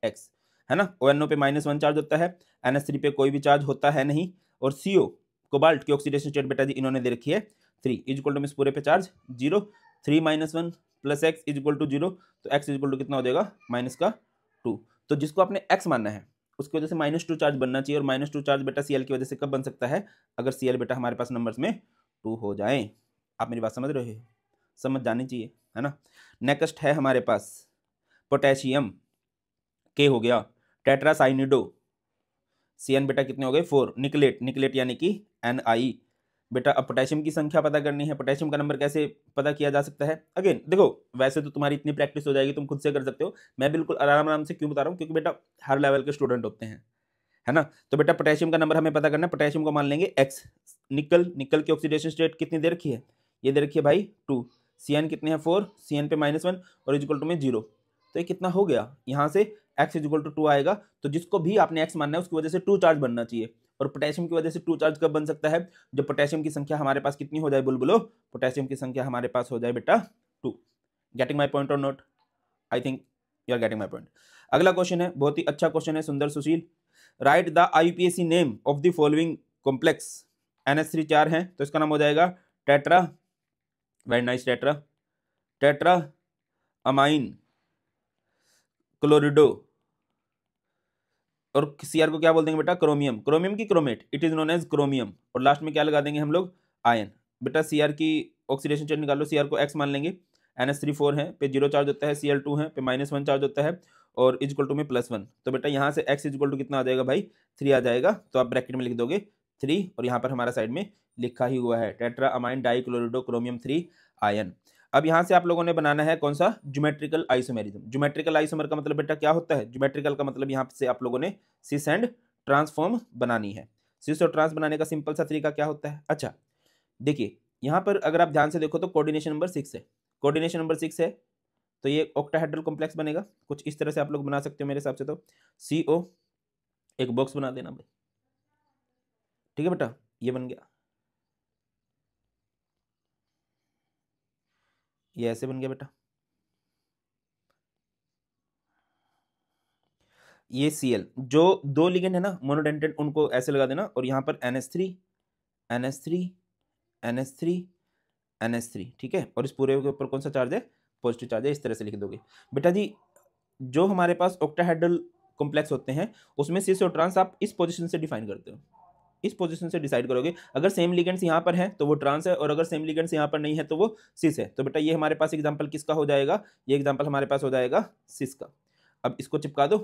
X, है ना। ONO पे -1 चार्ज होता है, NH3 पे कोई भी चार्ज होता है नहीं, और CO कोबाल्ट की ऑक्सीडेशन स्टेट बेटा जी इन्होंने दे रखी है 3 इक्वल टू में पूरे पे चार्ज 0, 3 - 1 + x इक्वल टू 0, तो x इक्वल टू कितना हो जाएगा? -2। तो जिसको आपने x मानना है उसकी वजह से -2 चार्ज बनना चाहिए, और -2 चार्ज बेटा Cl की वजह से कब बन सकता है? अगर Cl बेटा हमारे पास नंबर्स में 2 हो जाए। आप मेरी बात समझ रहे हो? समझ जानी चाहिए, है ना। नेक्स्ट है हमारे पास पोटेशियम K हो गया, टेट्रासाइनिडो CN बेटा कितने हो गए? 4। निकलेट यानी कि Ni बेटा। अब पोटेशियम की संख्या पता करनी है। पोटेशियम का नंबर कैसे पता किया जा सकता है? अगेन देखो, वैसे तो तुम्हारी इतनी प्रैक्टिस हो जाएगी तुम खुद से कर सकते हो, मैं बिल्कुल आराम से क्यों बता रहा हूँ, क्योंकि बेटा हर लेवल के स्टूडेंट होते हैं, है ना। तो बेटा पोटेशियम का नंबर हमें पता करना है। पोटेशियम को मान लेंगे X। निकल की ऑक्सीडेशन स्टेट कितनी दे रखी है? ये दे रखी है भाई 2। CN कितने हैं? 4। CN पे -1 और इक्वल टू में 0, तो ये कितना हो गया? यहाँ से x इक्वल टू 2 आएगा। तो जिसको भी आपने x मानना है उसकी वजह से 2 चार्ज बनना चाहिए, और पोटेशियम की वजह से 2 चार्ज कब बन सकता है? जब पोटेशियम की संख्या हमारे पास कितनी हो जाए? बुलबुलो, पोटेशियम की संख्या हमारे पास हो जाए बेटा 2। Getting my point or not? I think you are getting my point. अगला क्वेश्चन है, बहुत ही अच्छा क्वेश्चन है, सुंदर सुशील। Write the IUPAC name of the following complex. NH3 4 है तो इसका नाम हो जाएगा tetra, very nice, tetra amine chlorido, और Cr को क्या बोल देंगे बेटा? क्रोमियम। क्रोमियम की chromate, it is known as chromium. और लास्ट में क्या लगा देंगे हम लोग? आयन। बेटा Cr की ऑक्सीडेशन स्टेट निकालो, Cr को X मान लेंगे। NH3 4 है पे 0 चार्ज होता है, Cl2 है पे -1 चार्ज होता है, और इक्वल टू में +1। तो बेटा यहाँ से X इक्वल टू कितना आ जाएगा भाई? 3 आ जाएगा। तो आप ब्रैकेट में लिख दोगे 3, और यहाँ पर हमारा साइड में लिखा ही हुआ है टेट्रा अमाइन डाइक्लोरिडो क्रोमियम 3 आयन। अब यहाँ से आप लोगों ने बनाना है कौन सा? Geometrical isomerism. ज्योमेट्रिकल आइसोमर का मतलब बेटा क्या होता है? ज्योमेट्रिकल का मतलब यहाँ से आप लोगों ने सिस एंड ट्रांसफॉर्म बनानी है। सिस और ट्रांस बनाने का सिंपल सा तरीका क्या होता है? अच्छा देखिए, यहाँ पर अगर आप ध्यान से देखो तो कोऑर्डिनेशन नंबर 6 है। कोऑर्डिनेशन नंबर 6 है तो ये ऑक्टाहेड्रल कॉम्प्लेक्स बनेगा। कुछ इस तरह से आप लोग बना सकते हो मेरे हिसाब से। तो CO एक बॉक्स बना देना भाई, ठीक है बेटा, ये बन गया, ये ऐसे बन गया बेटा। ये Cl, जो 2 लिगेंड है ना मोनोडेंटेड, उनको ऐसे लगा देना, और यहाँ पर NH3 NH3 NH3 NH3, ठीक है। और इस पूरे के ऊपर कौन सा चार्ज है? पॉजिटिव चार्ज है। इस तरह से लिख दोगे बेटा जी। जो हमारे पास ऑक्टाहेड्रल कॉम्प्लेक्स होते हैं उसमें सिस और ट्रांस आप इस पोजीशन से डिफाइन करते हो, इस पोजीशन से डिसाइड करोगे। अगर सेम लिगेंड्स यहाँ पर है तो वो ट्रांस है, और अगर सेम लिगेंड्स यहाँ पर नहीं है तो वो सिस है। तो बेटा ये हमारे पास एग्जाम्पल किसका हो जाएगा? ये एग्जाम्पल हमारे पास हो जाएगा सिस का। अब इसको चिपका दो,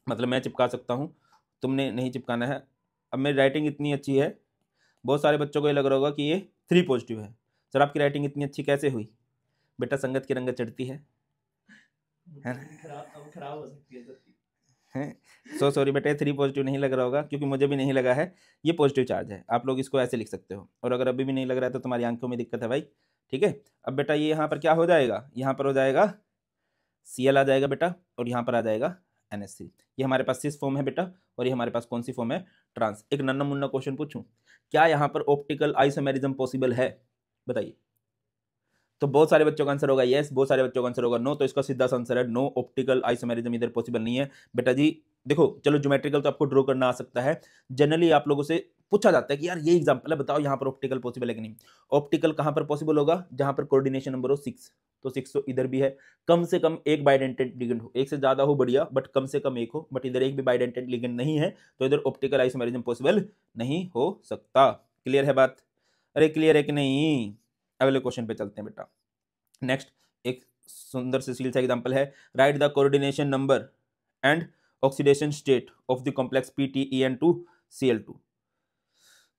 मतलब मैं चिपका सकता हूँ, तुमने नहीं चिपकाना है। अब मेरी राइटिंग इतनी अच्छी है, बहुत सारे बच्चों को ये लग रहा होगा कि ये 3 पॉजिटिव है। सर आपकी राइटिंग इतनी अच्छी कैसे हुई? बेटा संगत की रंगत चढ़ती है, खराब हो सकती है। सो सॉरी बेटा, 3 पॉजिटिव नहीं लग रहा होगा, क्योंकि मुझे भी नहीं लगा है। ये पॉजिटिव चार्ज है, आप लोग इसको ऐसे लिख सकते हो। और अगर अभी भी नहीं लग रहा है तो तुम्हारी आंखों में दिक्कत है भाई, ठीक है। अब बेटा ये यहाँ पर क्या हो जाएगा? यहाँ पर हो जाएगा Cl आ जाएगा बेटा, और यहाँ पर आ जाएगा NH3। ये हमारे पास सिस फॉर्म है बेटा, और ये हमारे पास कौन सी फॉर्म है? ट्रांस। एक नन्ना मुन्ना क्वेश्चन पूछूं, क्या यहाँ पर ऑप्टिकल आइसोमेरिज्म पॉसिबल है? बताइए। तो बहुत सारे बच्चों का आंसर होगा यस, बहुत सारे बच्चों का आंसर होगा नो। तो इसका सीधा सा आंसर है नो, ऑप्टिकल आइसोमेरिज्म इधर पॉसिबल नहीं है बेटा जी। देखो चलो ज्योमेट्रिकल तो आपको ड्रॉ करना आ सकता है, जनरली आप लोगों से पूछा जाता है कि यार ये एग्जांपल है, बताओ यहाँ पर ऑप्टिकल पॉसिबल है कि नहीं। ऑप्टिकल कहाँ पर पॉसिबल होगा, जहां पर कोऑर्डिनेशन नंबर हो 6, तो 6 तो इधर भी है। कम से कम एक बाइडेंटेड लिगेंड हो, एक से ज्यादा हो बढ़िया, बट कम से कम एक हो, बट इधर एक भी बाइडेंटेड लिगेंड नहीं है, तो इधर ऑप्टिकल आइसोमेरिज्म पॉसिबल नहीं हो सकता। क्लियर है बात? अरे क्लियर है कि नहीं? अगले क्वेश्चन पे चलते हैं बेटा। नेक्स्ट एक सुंदर से सील सा एग्जांपल है, write the coordination number and oxidation state of the complex PTEN2Cl2।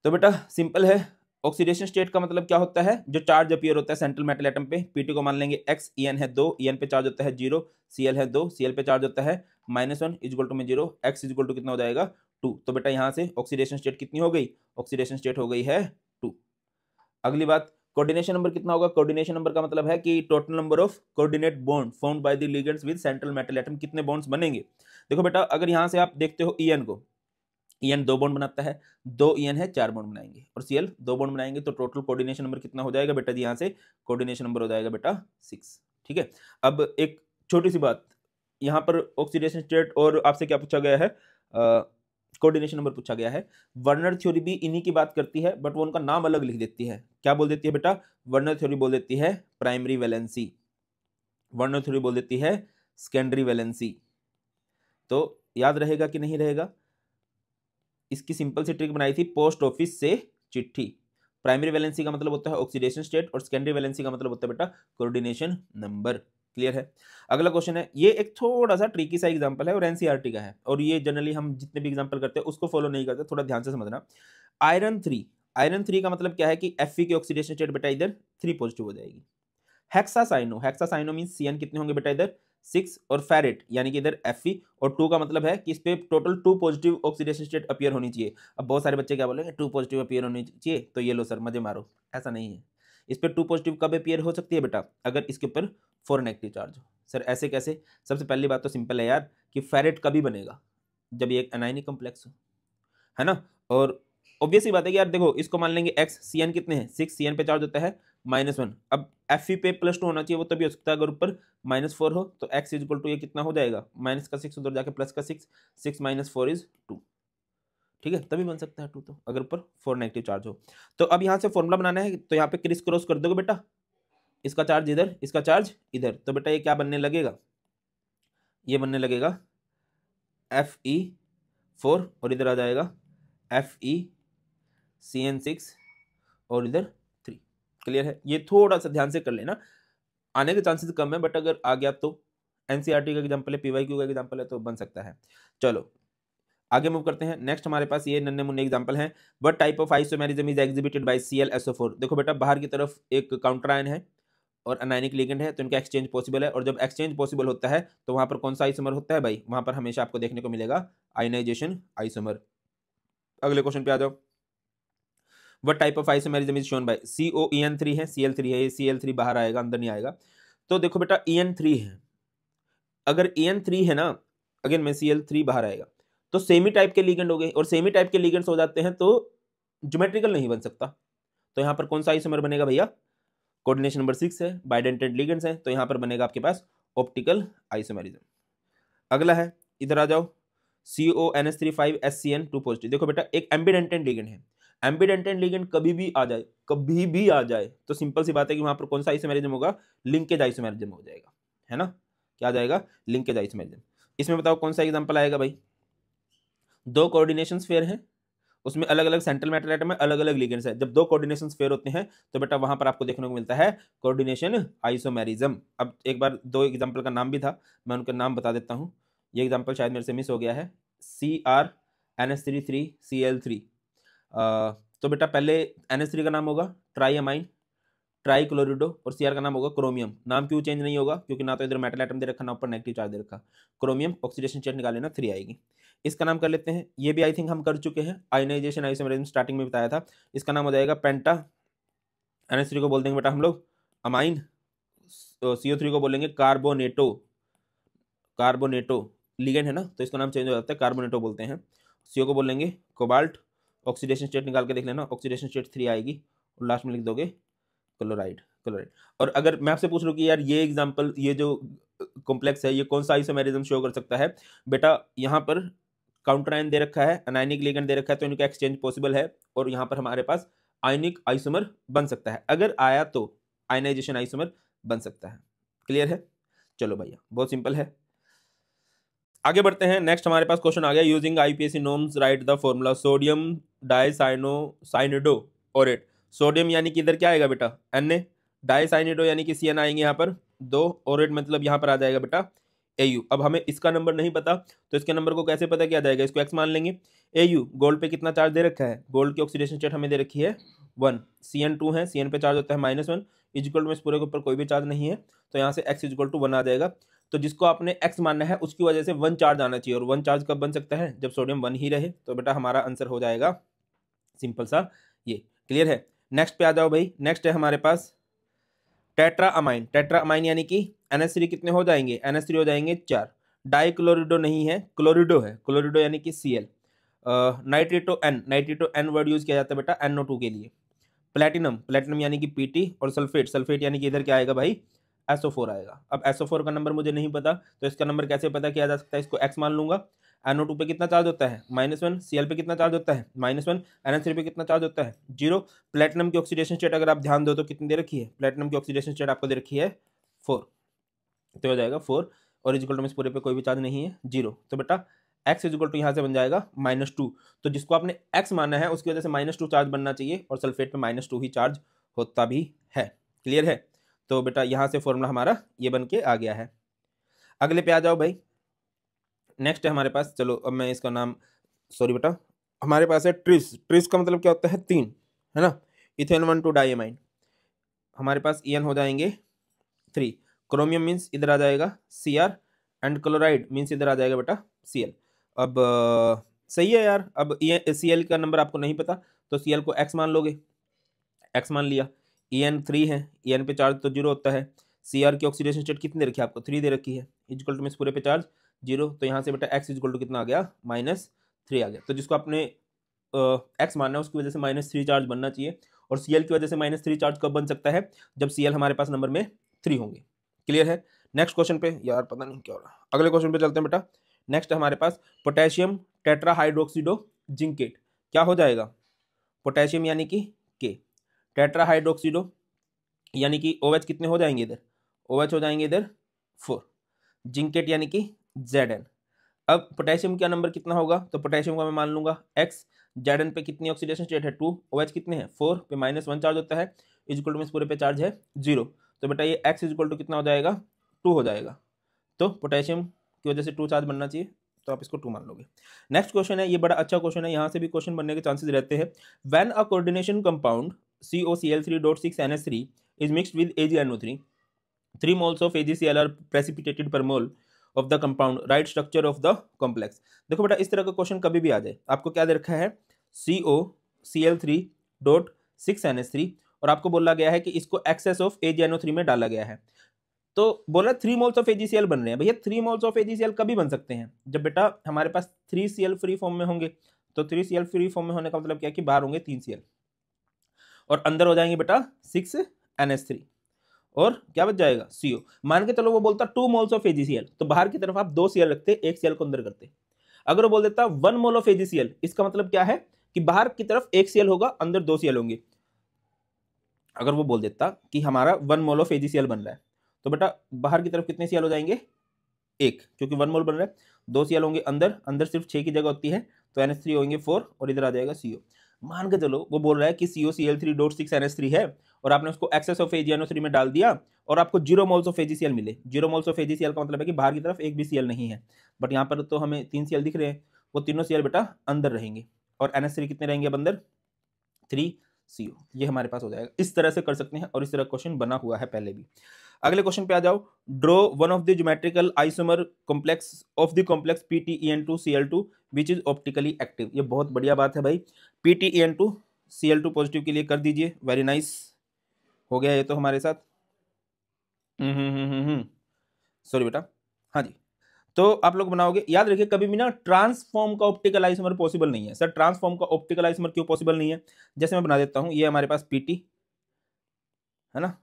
तो बेटा सिंपल है, ऑक्सीडेशन स्टेट का मतलब क्या होता है, जो चार्ज अपीयर होता है सेंट्रल मेटल एटम पे, पीटी को मान लेंगे x, En है 2, En पे चार्ज होता है 0, Cl है 2, Cl पे चार्ज होता है -1 इक्वल टू में 0, x इक्वल टू कितना हो जाएगा 2। तो बेटा यहाँ से ऑक्सीडेशन स्टेट कितनी हो गई, ऑक्सीडेशन स्टेट हो गई है 2। अगली बात, कोऑर्डिनेशन नंबर कितना होगा, कोऑर्डिनेशन नंबर का मतलब है कि total number of coordinate bond found by the ligands with central metal atom, कितने बॉन्ड्स बनेंगे। देखो बेटा अगर यहाँ से आप देखते हो En को, En 2 बॉन्ड बनाता है, 2 En है 4 बॉन्ड बनाएंगे, और Cl 2 बॉन्ड बनाएंगे, तो टोटल कोऑर्डिनेशन नंबर कितना हो जाएगा बेटा जी, यहाँ से कोऑर्डिनेशन नंबर हो जाएगा बेटा 6। ठीक है, अब एक छोटी सी बात, यहाँ पर ऑक्सीडेशन स्टेट और आपसे क्या पूछा गया है, कोऑर्डिनेशन नंबर पूछा गया है। वर्नर थ्योरी भी इन्हीं की बात करती है, बट वो उनका नाम अलग लिख देती है। क्या बोल देती है बेटा, वर्नर थ्योरी बोल देती है प्राइमरी वैलेंसी, वर्नर थ्योरी बोल देती है सेकेंडरी वैलेंसी। तो याद रहेगा कि नहीं रहेगा, इसकी सिंपल सी ट्रिक बनाई थी पोस्ट ऑफिस से चिट्ठी। प्राइमरी वैलेंसी का मतलब होता है ऑक्सीडेशन स्टेट, और सेकेंडरी वैलेंसी का मतलब होता है बेटा कोऑर्डिनेशन नंबर। क्लियर है? अगला क्वेश्चन है, ये एक थोड़ा सा ट्रिकी सा एग्जांपल है और एनसीईआरटी का है, और ये जनरली हम जितने भी एग्जांपल करते हैं उसको फॉलो नहीं करते, थोड़ा ध्यान से समझना। आयरन 3, आयरन 3 का मतलब क्या है कि Fe की ऑक्सीडेशन स्टेट बेटा इधर 3 पॉजिटिव हो जाएगी। हेक्सासाइनो, हेक्सासाइनो मींस Cn कितने होंगे बेटा इधर 6, और फेरेट यानी कि इधर Fe, और 2 का मतलब है कि इस पे total 2 positive oxidation state appear होनी चाहिए। अब बहुत सारे बच्चे क्या बोलेंगे 2 पॉजिटिव अपीयर होनी चाहिए, तो ये लो सर मजे मारो, ऐसा नहीं है। इस पे 2 पॉजिटिव कब अपीयर हो सकती है बेटा, अगर इसके ऊपर 4 नेगेटिव चार्ज हो। सर ऐसे कैसे, सबसे पहली बात तो सिंपल है यार, कि फेरेट कभी बनेगा जब ये एक एनायनिक कॉम्प्लेक्स हो, है ना। और ऑब्वियस ही बात है कि यार देखो इसको मान लेंगे x, Cn कितने हैं 6, Cn पे चार्ज होता है -1, अब Fe पे +2 होना चाहिए, वो तभी हो सकता है अगर ऊपर -4 हो, तो x इक्वल टू ये कितना हो जाएगा, माइनस का 6 उधर जाके प्लस का 6, 6 - 4 = 2। ठीक है, तभी बन सकता है 2, तो अगर ऊपर 4 नेगेटिव चार्ज हो। तो अब यहाँ से फॉर्मूला बनाना है, तो यहाँ पे क्रिस क्रॉस कर दोगे बेटा, इसका चार्ज इधर, इसका चार्ज इधर, तो बेटा ये क्या बनने लगेगा, ये बनने लगेगा Fe4, और इधर आ जाएगा FeCN6, और इधर 3। क्लियर है? ये थोड़ा सा ध्यान से कर लेना, आने के चांसेस कम है, बट अगर आ गया तो एनसीईआरटी का एग्जांपल है, पीवाईक्यू का एग्जांपल है, तो बन सकता है। चलो आगे मूव करते हैं। नेक्स्ट हमारे पास ये नन्हे मुन्ने एग्जांपल हैं। What type of isomerism is exhibited by ClSO4। देखो बेटा बाहर की तरफ एक काउंटर आयन है और अनायनिक लिगेंड है, तो इनका एक्सचेंज पॉसिबल है, और जब एक्सचेंज पॉसिबल होता है तो वहां पर कौन सा आइसोमर होता है भाई, वहां पर हमेशा आपको देखने को मिलेगा आयनाइजेशन आइसोमर। अगले क्वेश्चन पे आ जाओ। What type of isomerism is shown by COEN3 है, Cl3 है, ये Cl3 बाहर आएगा, अंदर नहीं आएगा। तो देखो बेटा En3 है, अगर En3 है ना, अगेन में Cl3 बाहर आएगा, तो सेमी टाइप के लिगेंड हो गए, और सेमी टाइप के लिगेंड्स हो जाते हैं तो ज्योमेट्रिकल नहीं बन सकता। तो यहां पर कौन सा आइसोमर बनेगा भैया, कोऑर्डिनेशन नंबर 6 है, बाइडेंटेड लिगेंड्स है, तो यहां पर बनेगा आपके पास ऑप्टिकल आइसोमेरिज्म। अगला है, इधर आ जाओ, CONH3 5SCN2 पॉजिटिव। देखो बेटा एक एम्बिडेंटेड लिगेंड है, एम्बिडेंटेड लिगेंड कभी भी आ जाए, कभी भी आ जाए, तो सिंपल सी बात है कि वहां पर कौन सा आइसोमेरिज्म होगा, लिंकेज आइसोमेरिज्म हो जाएगा, है ना। क्या आ जाएगा, लिंकेज आइसोमेरिज्म। इसमें बताओ कौन सा एग्जांपल आएगा भाई, 2 कोऑर्डिनेशन स्फीयर हैं, उसमें अलग अलग सेंट्रल मेटल एटम में अलग अलग लिगेंड्स है, जब 2 कोऑर्डिनेशन स्फीयर होते हैं तो बेटा वहां पर आपको देखने को मिलता है कोऑर्डिनेशन आइसोमेरिज्म। अब एक बार 2 एग्जांपल का नाम भी था, मैं उनका नाम बता देता हूं, ये एग्जांपल शायद मेरे से मिस हो गया है, CrNH3 3Cl3। तो बेटा पहले NH3 का नाम होगा ट्राईअमाइन ट्राईक्लोरिडो, और Cr का नाम होगा क्रोमियम। नाम क्यों चेंज नहीं होगा, क्योंकि ना तो इधर मेटल एटम दे रखा, ना ऊपर नेगेटिव चार्ज दे रखा। क्रोमियम ऑक्सीडेशन स्टेट निकाल लेना 3 आएगी। इसका नाम कर लेते हैं, ये भी आई थिंक हम कर चुके हैं, आयनाइजेशन आइसोमेरिज्म स्टार्टिंग में बताया था। इसका नाम हो जाएगा पेंटा, NH3 को बोल देंगे बेटा हम लोग अमाइन, CO3 को बोलेंगे कार्बोनेटो, कार्बोनेटो लिगेंड है ना, तो इसका नाम चेंज हो जाता है, कार्बोनेटो बोलते हैं। CO को बोलेंगे कोबाल्ट, ऑक्सीडेशन स्टेट निकाल के देख लेना, ऑक्सीडेशन स्टेट 3 आएगी, और लास्ट में लिख दोगे क्लोराइड, क्लोराइड। और अगर मैं आपसे पूछ लूं कि यार ये एग्जांपल, ये जो कॉम्प्लेक्स है, ये कौन सा आइसोमेरिज्म शो कर सकता है, बेटा यहाँ पर काउंटर आयन दे रखा है, अनायनिक लिगेंड दे रखा है, तो इनका एक्सचेंज पॉसिबल है और यहाँ पर हमारे पास आयनिक आइसोमर बन सकता है। अगर आया तो आयनाइजेशन आइसोमर बन सकता है। क्लियर है? चलो भैया, बहुत सिंपल है। आगे बढ़ते हैं। नेक्स्ट हमारे पास क्वेश्चन आ गया, using IUPAC norms write the formula sodium dicyanocyanido aurate. Sodium यानी कि इधर क्या आएगा बेटा, Na, डाइसाइनिडो यानी कि CN आएंगे यहाँ पर दो, ओरेट मतलब यहाँ पर आ जाएगा बेटा Au। अब हमें इसका नंबर नहीं पता, तो इसके नंबर को कैसे पता किया जाएगा, इसको x मान लेंगे। Au गोल्ड पे कितना चार्ज दे रखा है, गोल्ड की ऑक्सीडेशन स्टेट हमें दे रखी है 1, CN2 है, CN पे चार्ज होता है -1, इक्वल टू, इस पूरे के ऊपर कोई भी चार्ज नहीं है, तो यहाँ से x इक्वल टू 1 आ जाएगा। तो जिसको आपने x मानना है उसकी वजह से 1 चार्ज आना चाहिए, और 1 चार्ज कब बन सकता है, जब सोडियम 1 ही रहे। तो बेटा हमारा आंसर हो जाएगा सिंपल सा ये। क्लियर है? नेक्स्ट पे आ जाओ भाई। नेक्स्ट है हमारे पास टेट्रा अमाइन। टेट्रा अमाइन यानी कि NH3 कितने हो जाएंगे, NH3 हो जाएंगे 4। डाइक्लोरिडो नहीं है, क्लोरिडो है, क्लोरिडो यानी कि Cl। नाइट्रेटो N, नाइट्रेटो N word use किया जाता है बेटा NO2 के लिए। प्लेटिनम, प्लेटिनम यानी कि Pt, और सल्फेट, सल्फेट यानी कि इधर क्या आएगा भाई SO4 आएगा। अब SO4 का नंबर मुझे नहीं पता, तो इसका नंबर कैसे पता किया जा सकता है, इसको x मान लूंगा। NO2 पे कितना चार्ज होता है -1, Cl पे कितना चार्ज होता है -1, NH3 पे कितना चार्ज होता है 0। प्लेटिनम की ऑक्सीडेशन स्टेट अगर आप ध्यान दो तो कितनी दे रखी है, प्लेटिनम की ऑक्सीडेशन स्टेट आपको दे रखी है 4, तो हो जाएगा 4, और इक्वल टू में इस पूरे पे कोई भी चार्ज नहीं है 0, तो बेटा x इक्वल टू यहाँ से बन जाएगा -2। तो जिसको आपने x माना है उसकी वजह से -2 चार्ज बनना चाहिए, और सल्फेट पे -2 ही चार्ज होता भी है। क्लियर है? तो बेटा यहाँ से फॉर्मूला हमारा ये बन के आ गया है। अगले पे आ जाओ भाई। नेक्स्ट है हमारे पास, चलो अब मैं इसका नाम, सॉरी बेटा, हमारे पास है ट्रिस। ट्रिस का मतलब क्या होता है 3, है ना। इथेन 1,2 डाइएमाइन, हमारे पास EN हो जाएंगे 3। क्रोमियम मीन्स इधर आ जाएगा Cr, एंड क्लोराइड मीन्स इधर आ जाएगा बेटा Cl। अब सही है यार। अब Cl का नंबर आपको नहीं पता, तो Cl को x मान लोगे, x मान लिया। En 3 है, En पे चार्ज तो 0 होता है। Cr की ऑक्सीडेशन स्टेट कितनी दे रखी है आपको, 3 दे रखी है, इक्वल टू में इस पूरे पे चार्ज 0, तो यहाँ से बेटा x इक्वल टू कितना आ गया -3 आ गया। तो जिसको आपने x मानना है उसकी वजह से -3 चार्ज बनना चाहिए, और Cl की वजह से -3 चार्ज कब बन सकता है, जब Cl हमारे पास नंबर में 3 होंगे। क्लियर है? नेक्स्ट क्वेश्चन पे, यार पता नहीं क्या हो रहा है, अगले क्वेश्चन पे चलते हैं बेटा। नेक्स्ट हमारे पास पोटेशियम टेट्राहाइड्रोक्सिडो जिंकेट, क्या हो जाएगा, पोटेशियम यानी कि K, टेट्राहाइड्रोक्सिडो यानी कि OH कितने हो जाएंगे इधर, OH हो जाएंगे इधर 4, जिंकेट यानी कि Zn। अब पोटेशियम का नंबर कितना होगा, तो पोटेशियम का मैं मान लूंगा x, Zn पे कितनी ऑक्सीडेशन स्टेट है 2, OH कितने हैं 4, पे -1 चार्ज होता है, इक्वल टू में इस पूरे पे चार्ज है 0, तो बेटा ये x इक्वल टू कितना हो जाएगा 2 हो जाएगा। तो पोटेशियम की वजह से 2 चार्ज बनना चाहिए, तो आप इसको 2 मान लोगे। नेक्स्ट क्वेश्चन है, ये बड़ा अच्छा क्वेश्चन है, यहाँ से भी क्वेश्चन बनने के चांसेस रहते हैं। When a coordination compound COCl3.6NH3 is mixed with AgNO3, 3 moles of AgCl are precipitated per mole of the compound, right structure of the complex. देखो बेटा इस तरह का क्वेश्चन कभी भी आ जाए, आपको क्या दे रखा है COCl3.6NH3, और आपको बोला गया है कि इसको एक्सेस ऑफ AgNO3 में डाला गया है, तो बोला 3 मोल्स ऑफ AgCl बन रहे हैं। भैया 3 मोल्स ऑफ AgCl कभी बन सकते हैं, जब बेटा हमारे पास 3Cl फ्री फॉर्म में होंगे। तो 3Cl फ्री फॉर्म में होने का मतलब क्या है कि बाहर होंगे 3Cl, और अंदर हो जाएंगे बेटा 6NH3, और क्या बच जाएगा CO। मान के चलो वो बोलता 2 मोल्स ऑफ AgCl, तो बाहर की तरफ आप 2 Cl रखते, 1 Cl को अंदर करते। अगर वो बोल देता 1 मोल ऑफ AgCl, इसका मतलब क्या है कि बाहर की तरफ 1 Cl होगा, अंदर 2 Cl होंगे। अगर वो बोल देता कि हमारा 1 मोल ऑफ AgCl बन रहा है, तो बेटा बाहर की तरफ कितने Cl हो जाएंगे 1, क्योंकि 1 मोल बन रहा है, 2 Cl होंगे अंदर, अंदर सिर्फ 6 की जगह होती है, तो NH3 होंगे 4, और इधर आ जाएगा CO। मान के चलो वो बोल रहा है कि COCl3.6NH3 है, और आपने उसको एक्सेस ऑफ AgNO3 में डाल दिया, और आपको 0 मोल्स ऑफ AgCl मिले। 0 मोल्स ऑफ AgCl का मतलब है कि बाहर की तरफ एक भी Cl नहीं है, बट यहाँ पर तो हमें 3 Cl दिख रहे हैं, वो तीनों Cl बेटा अंदर रहेंगे, और NH3 कितने रहेंगे अब अंदर 3CO। ये हमारे पास हो जाएगा। इस तरह से कर सकते हैं, और इस तरह क्वेश्चन बना हुआ है पहले भी। अगले क्वेश्चन पे आ जाओ। Draw one of the geometrical isomer complex of the complex PTEN2Cl2 which is optically active. ये बहुत बढ़िया बात है भाई, PTEN2Cl2 पॉजिटिव के लिए कर दीजिए। वेरी नाइस, हो गया ये तो हमारे साथ। सॉरी बेटा, हाँ जी। तो आप लोग बनाओगे, याद रखिए कभी भी ना ट्रांसफॉर्म का ऑप्टिकल आइसोमर पॉसिबल नहीं है। सर ट्रांसफॉर्म का ऑप्टिकल आइसोमर क्यों पॉसिबल नहीं है, जैसे मैं बना देता हूं, ये हमारे पास PT है ना,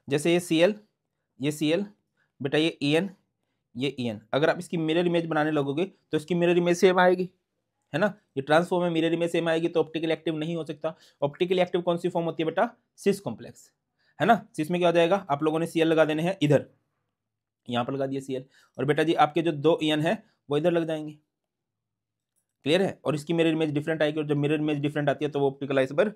जैसे ये Cl, ये Cl, बेटा ये En, ये En, अगर आप इसकी मिरर इमेज बनाने लगोगे तो इसकी मिरर इमेज सेम आएगी, है ना। ये ट्रांसफॉर्म है, मिरर इमेज सेम आएगी, तो ऑप्टिकली एक्टिव नहीं हो सकता। ऑप्टिकली एक्टिव कौन सी फॉर्म होती है बेटा? सिस कॉम्प्लेक्स, है ना। सिस में क्या हो जाएगा, आप लोगों ने Cl लगा देने हैं इधर, यहाँ पर लगा दिया Cl, और बेटा जी आपके जो 2 En है वो इधर लग जाएंगे, क्लियर है। और इसकी मिरर इमेज डिफरेंट आएगी, और जब मिरर इमेज डिफरेंट आती है तो वो ऑप्टिकल आइसोमर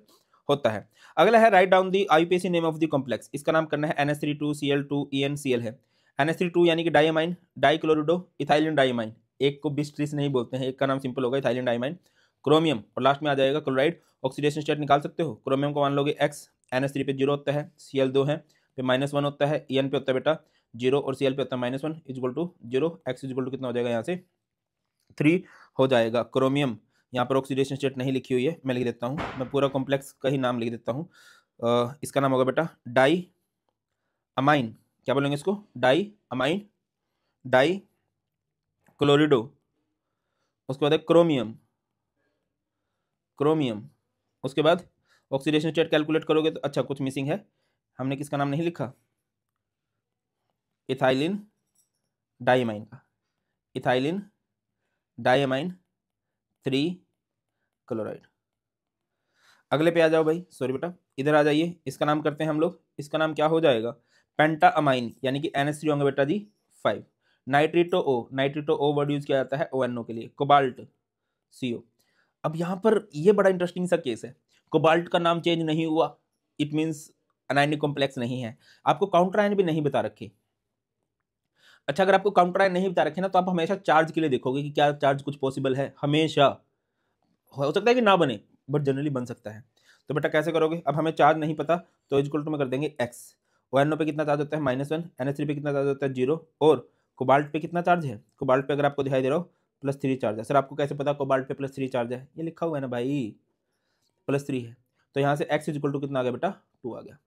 होता है। अगला है write down the IUPAC name of the complex. इसका नाम करना है NH32Cl2EnCl है। NH32 यानी कि डाइमाइन, डाइक्लोरिडो इथाइलिन डाइमाइन, एक को बिस्ट्रिस नहीं बोलते हैं, एक का नाम सिंपल होगा इथाइलिन डाइमाइन। क्रोमियम और लास्ट में आ जाएगा क्लोराइड। ऑक्सीडेशन स्टेट निकाल सकते हो, क्रोमियम को मान लोगे X, NH3 पे 0 होता है, Cl2 है पे -1 होता है, En पे होता है बेटा 0 और Cl पे होता है -1 equal to 0, X equal to कितना हो जाएगा यहाँ से 3 हो जाएगा। क्रोमियम, यहाँ पर ऑक्सीडेशन स्टेट नहीं लिखी हुई है, मैं लिख देता हूँ, मैं पूरा कॉम्प्लेक्स का ही नाम लिख देता हूँ। इसका नाम होगा बेटा डाई अमाइन, क्या बोलेंगे इसको, डाई अमाइन, डाई क्लोरिडो, उसके बाद क्रोमियम, क्रोमियम, उसके बाद ऑक्सीडेशन स्टेट कैलकुलेट करोगे तो अच्छा कुछ मिसिंग है, हमने किसका नाम नहीं लिखा, इथाइलिन डाइमाइन का, इथाइलिन डाइमाइन 3 क्लोराइड। अगले पे आ जाओ भाई, सॉरी बेटा इधर आ जाइए, इसका नाम करते हैं हम लोग, इसका नाम क्या हो जाएगा, पेंटा अमाइन, यानी कि NH3 होंगे बेटा जी 5। नाइट्रिटो ओ, नाइट्रिटो ओ वर्ड यूज किया जाता है ONO के लिए, कोबाल्ट CO। अब यहाँ पर ये बड़ा इंटरेस्टिंग सा केस है, कोबाल्ट का नाम चेंज नहीं हुआ, इट मीन्स अनायनिक कॉम्प्लेक्स नहीं है, आपको काउंटर आयन भी नहीं बता रखे। अच्छा अगर आपको काउंटर आयन नहीं बता रखे ना, तो आप हमेशा चार्ज के लिए देखोगे कि क्या चार्ज कुछ पॉसिबल है, हमेशा हो सकता है कि ना बने बट जनरली बन सकता है। तो बेटा कैसे करोगे, अब हमें चार्ज नहीं पता तो इक्वल टू में कर देंगे X। ONO पे कितना चार्ज होता है -1, NH3 पे कितना चार्ज होता है 0, और कोबाल्ट पे कितना चार्ज है, कोबाल्ट पे अगर आपको दिखाई दे रहा हो +3 चार्ज है। सर आपको कैसे पता कोबाल्ट पे +3 चार्ज है, ये लिखा हुआ है ना भाई, +3 है, तो यहाँ से X इक्वल टू कितना आ गया बेटा 2 आ गया।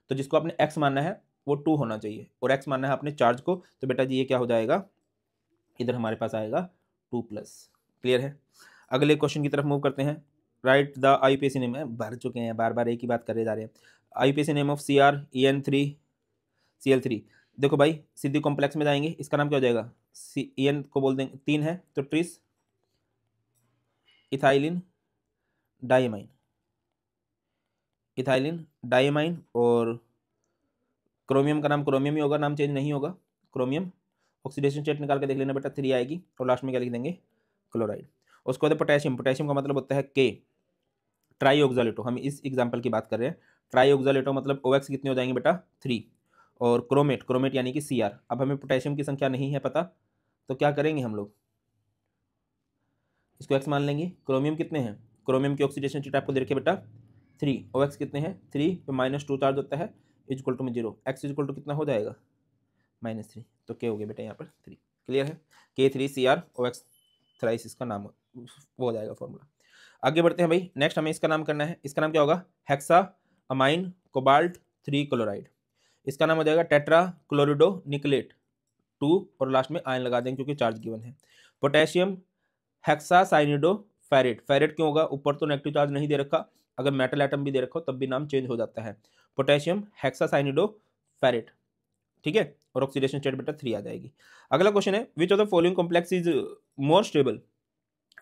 तो जिसको आपने X मानना है वो 2 होना चाहिए, और X मानना है अपने चार्ज को, तो बेटा जी ये क्या हो जाएगा, इधर हमारे पास आएगा 2+। क्लियर है। अगले क्वेश्चन की तरफ मूव करते हैं। राइट द आईपीएसी नेम है, भर चुके हैं बार बार एक ही बात करे जा रहे हैं। IUPAC name of CrEn3Cl3। देखो भाई सीधी कॉम्प्लेक्स में जाएंगे, इसका नाम क्या हो जाएगा, En को बोल देंगे 3 है तो tris ethylene diamine, ethylene diamine, और क्रोमियम का नाम क्रोमियम ही होगा, नाम चेंज नहीं होगा, क्रोमियम। ऑक्सीडेशन स्टेट निकाल के देख लेना बेटा 3 आएगी, और लास्ट में क्या लिख देंगे क्लोराइड। उसके बाद पोटेशियम, पोटेशियम का मतलब होता है K, ट्राई ऑक्सालेटो, हम इस एग्जांपल की बात कर रहे हैं। ट्राई ऑक्सालेटो मतलब OX कितने हो जाएंगे बेटा 3, और क्रोमेट, क्रोमेट यानी कि Cr। अब हमें पोटेशियम की संख्या नहीं है पता, तो क्या करेंगे हम लोग, इसको X मान लेंगे। क्रोमियम कितने हैं, क्रोमियम की ऑक्सीडेशन स्टेट आपको दे रखे बेटा 3, OX कितने हैं 3 पे -2 चार्ज होता है इक्वल टू में 0, X इक्वल टू कितना हो जाएगा -3, तो K हो गया बेटा यहाँ पर 3। क्लियर है, K3CrOX थ्राइस इसका नाम वो हो जाएगा फॉर्मूला। आगे बढ़ते हैं भाई, नेक्स्ट हमें इसका नाम करना है, इसका नाम क्या होगा, हेक्सा अमाइन कोबाल्ट 3 क्लोराइड। इसका नाम हो जाएगा टेट्रा क्लोरिडो निकलेट 2, और लास्ट में आयन लगा देंगे क्योंकि चार्ज गिवन है। पोटेशियम हेक्सा साइनिडो फेरेट, फेरेट क्यों होगा, ऊपर तो नेगेटिव चार्ज नहीं दे रखा, अगर मेटल एटम भी दे रखा हो तब भी नाम चेंज हो जाता है, पोटेशियम हेक्सा साइनिडो फेरेट, ठीक है। और ऑक्सीडेशन स्टेट बेटा 3 आ जाएगी। अगला क्वेश्चन है, which of the following complex is more stable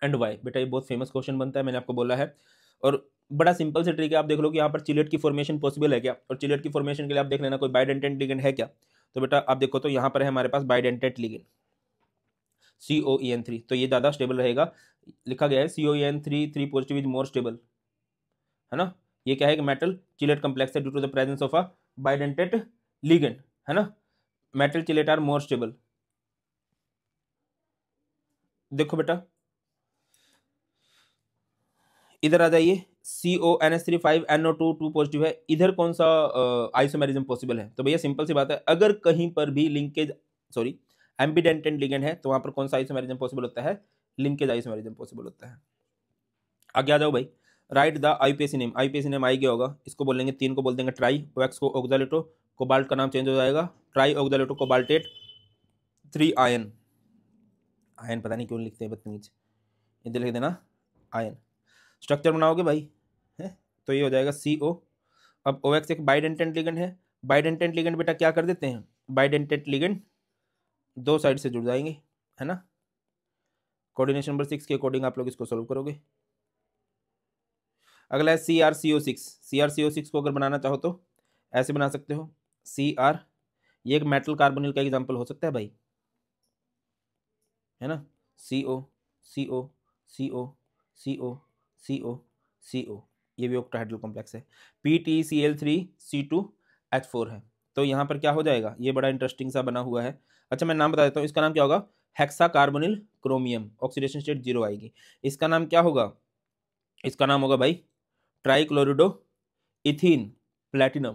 and why. बेटा ये बहुत फेमस क्वेश्चन बनता है, मैंने आपको बोला है, और बड़ा सिंपल से ट्रिक है। आप देख लो कि यहाँ पर चिलेट की फॉर्मेशन पॉसिबल है क्या, और चिलेट की फॉर्मेशन के लिए आप देख लेना कोई बाइडेंटेट लिगेंड है क्या। तो बेटा आप देखो तो यहाँ पर है हमारे पास बाइडेंटेट लिगेंड COEN3, तो ये ज़्यादा स्टेबल रहेगा, लिखा गया है COEN3 3 positive is more stable, है ना। ये क्या है कि मेटल चिलेट कॉम्प्लेक्स है due to the presence of a bidentate ligand, है ना। Metal chelate are more stable. देखो बेटा इधर आ जाइए, CONH3 5NO2 2 पॉजिटिव है, इधर कौन सा आइसोमेरिज्म पॉसिबल है, तो भैया सिंपल सी बात है, अगर कहीं पर भी लिंकेज सॉरी एम्बिडेंटेंट लिगेंड है तो वहां पर कौन सा आइसोमेरिज्म पॉसिबल होता है, लिंकेज आइसोमेरिज्म पॉसिबल होता है। आगे आ जाओ भाई, right the IPAC name, IUPAC name I गया होगा, इसको बोलेंगे 3 को बोल देंगे ट्राई, OX को ऑक्सालेटो, कोबाल्ट का नाम चेंज हो जाएगा ट्राई ऑक्सालेटो कोबाल्टेट 3 आयन, आयन पता नहीं क्यों लिखते हैं बदतमीज, इधर लिख देना आयन। स्ट्रक्चर बनाओगे भाई है, तो ये हो जाएगा CO। अब OX एक बाइडेंटेंट लिगेंड है, बाइडेंटेंट लिगेंड बेटा क्या कर देते हैं, बाइडेंटेंट लिगेंड दो साइड से जुड़ जाएंगे, है ना। कोऑर्डिनेशन नंबर 6 के अकॉर्डिंग आप लोग इसको सोल्व करोगे। अगला है CrCO6। CrCO6 को अगर बनाना चाहो तो ऐसे बना सकते हो, Cr, ये एक मेटल कार्बोनिल का एग्जांपल हो सकता है भाई, है ना। CO CO CO CO CO CO, ये भी ऑक्टाहेड्रल कॉम्प्लेक्स है। PTCl3C2H4 है। तो यहाँ पर क्या हो जाएगा, ये बड़ा इंटरेस्टिंग सा बना हुआ है। अच्छा मैं नाम बता देता हूँ, इसका नाम क्या होगा, hexa carbonyl chromium, oxidation state 0 आएगी। इसका नाम क्या होगा, इसका नाम होगा भाई ट्राइक्लोरिडो इथीन प्लेटिनम,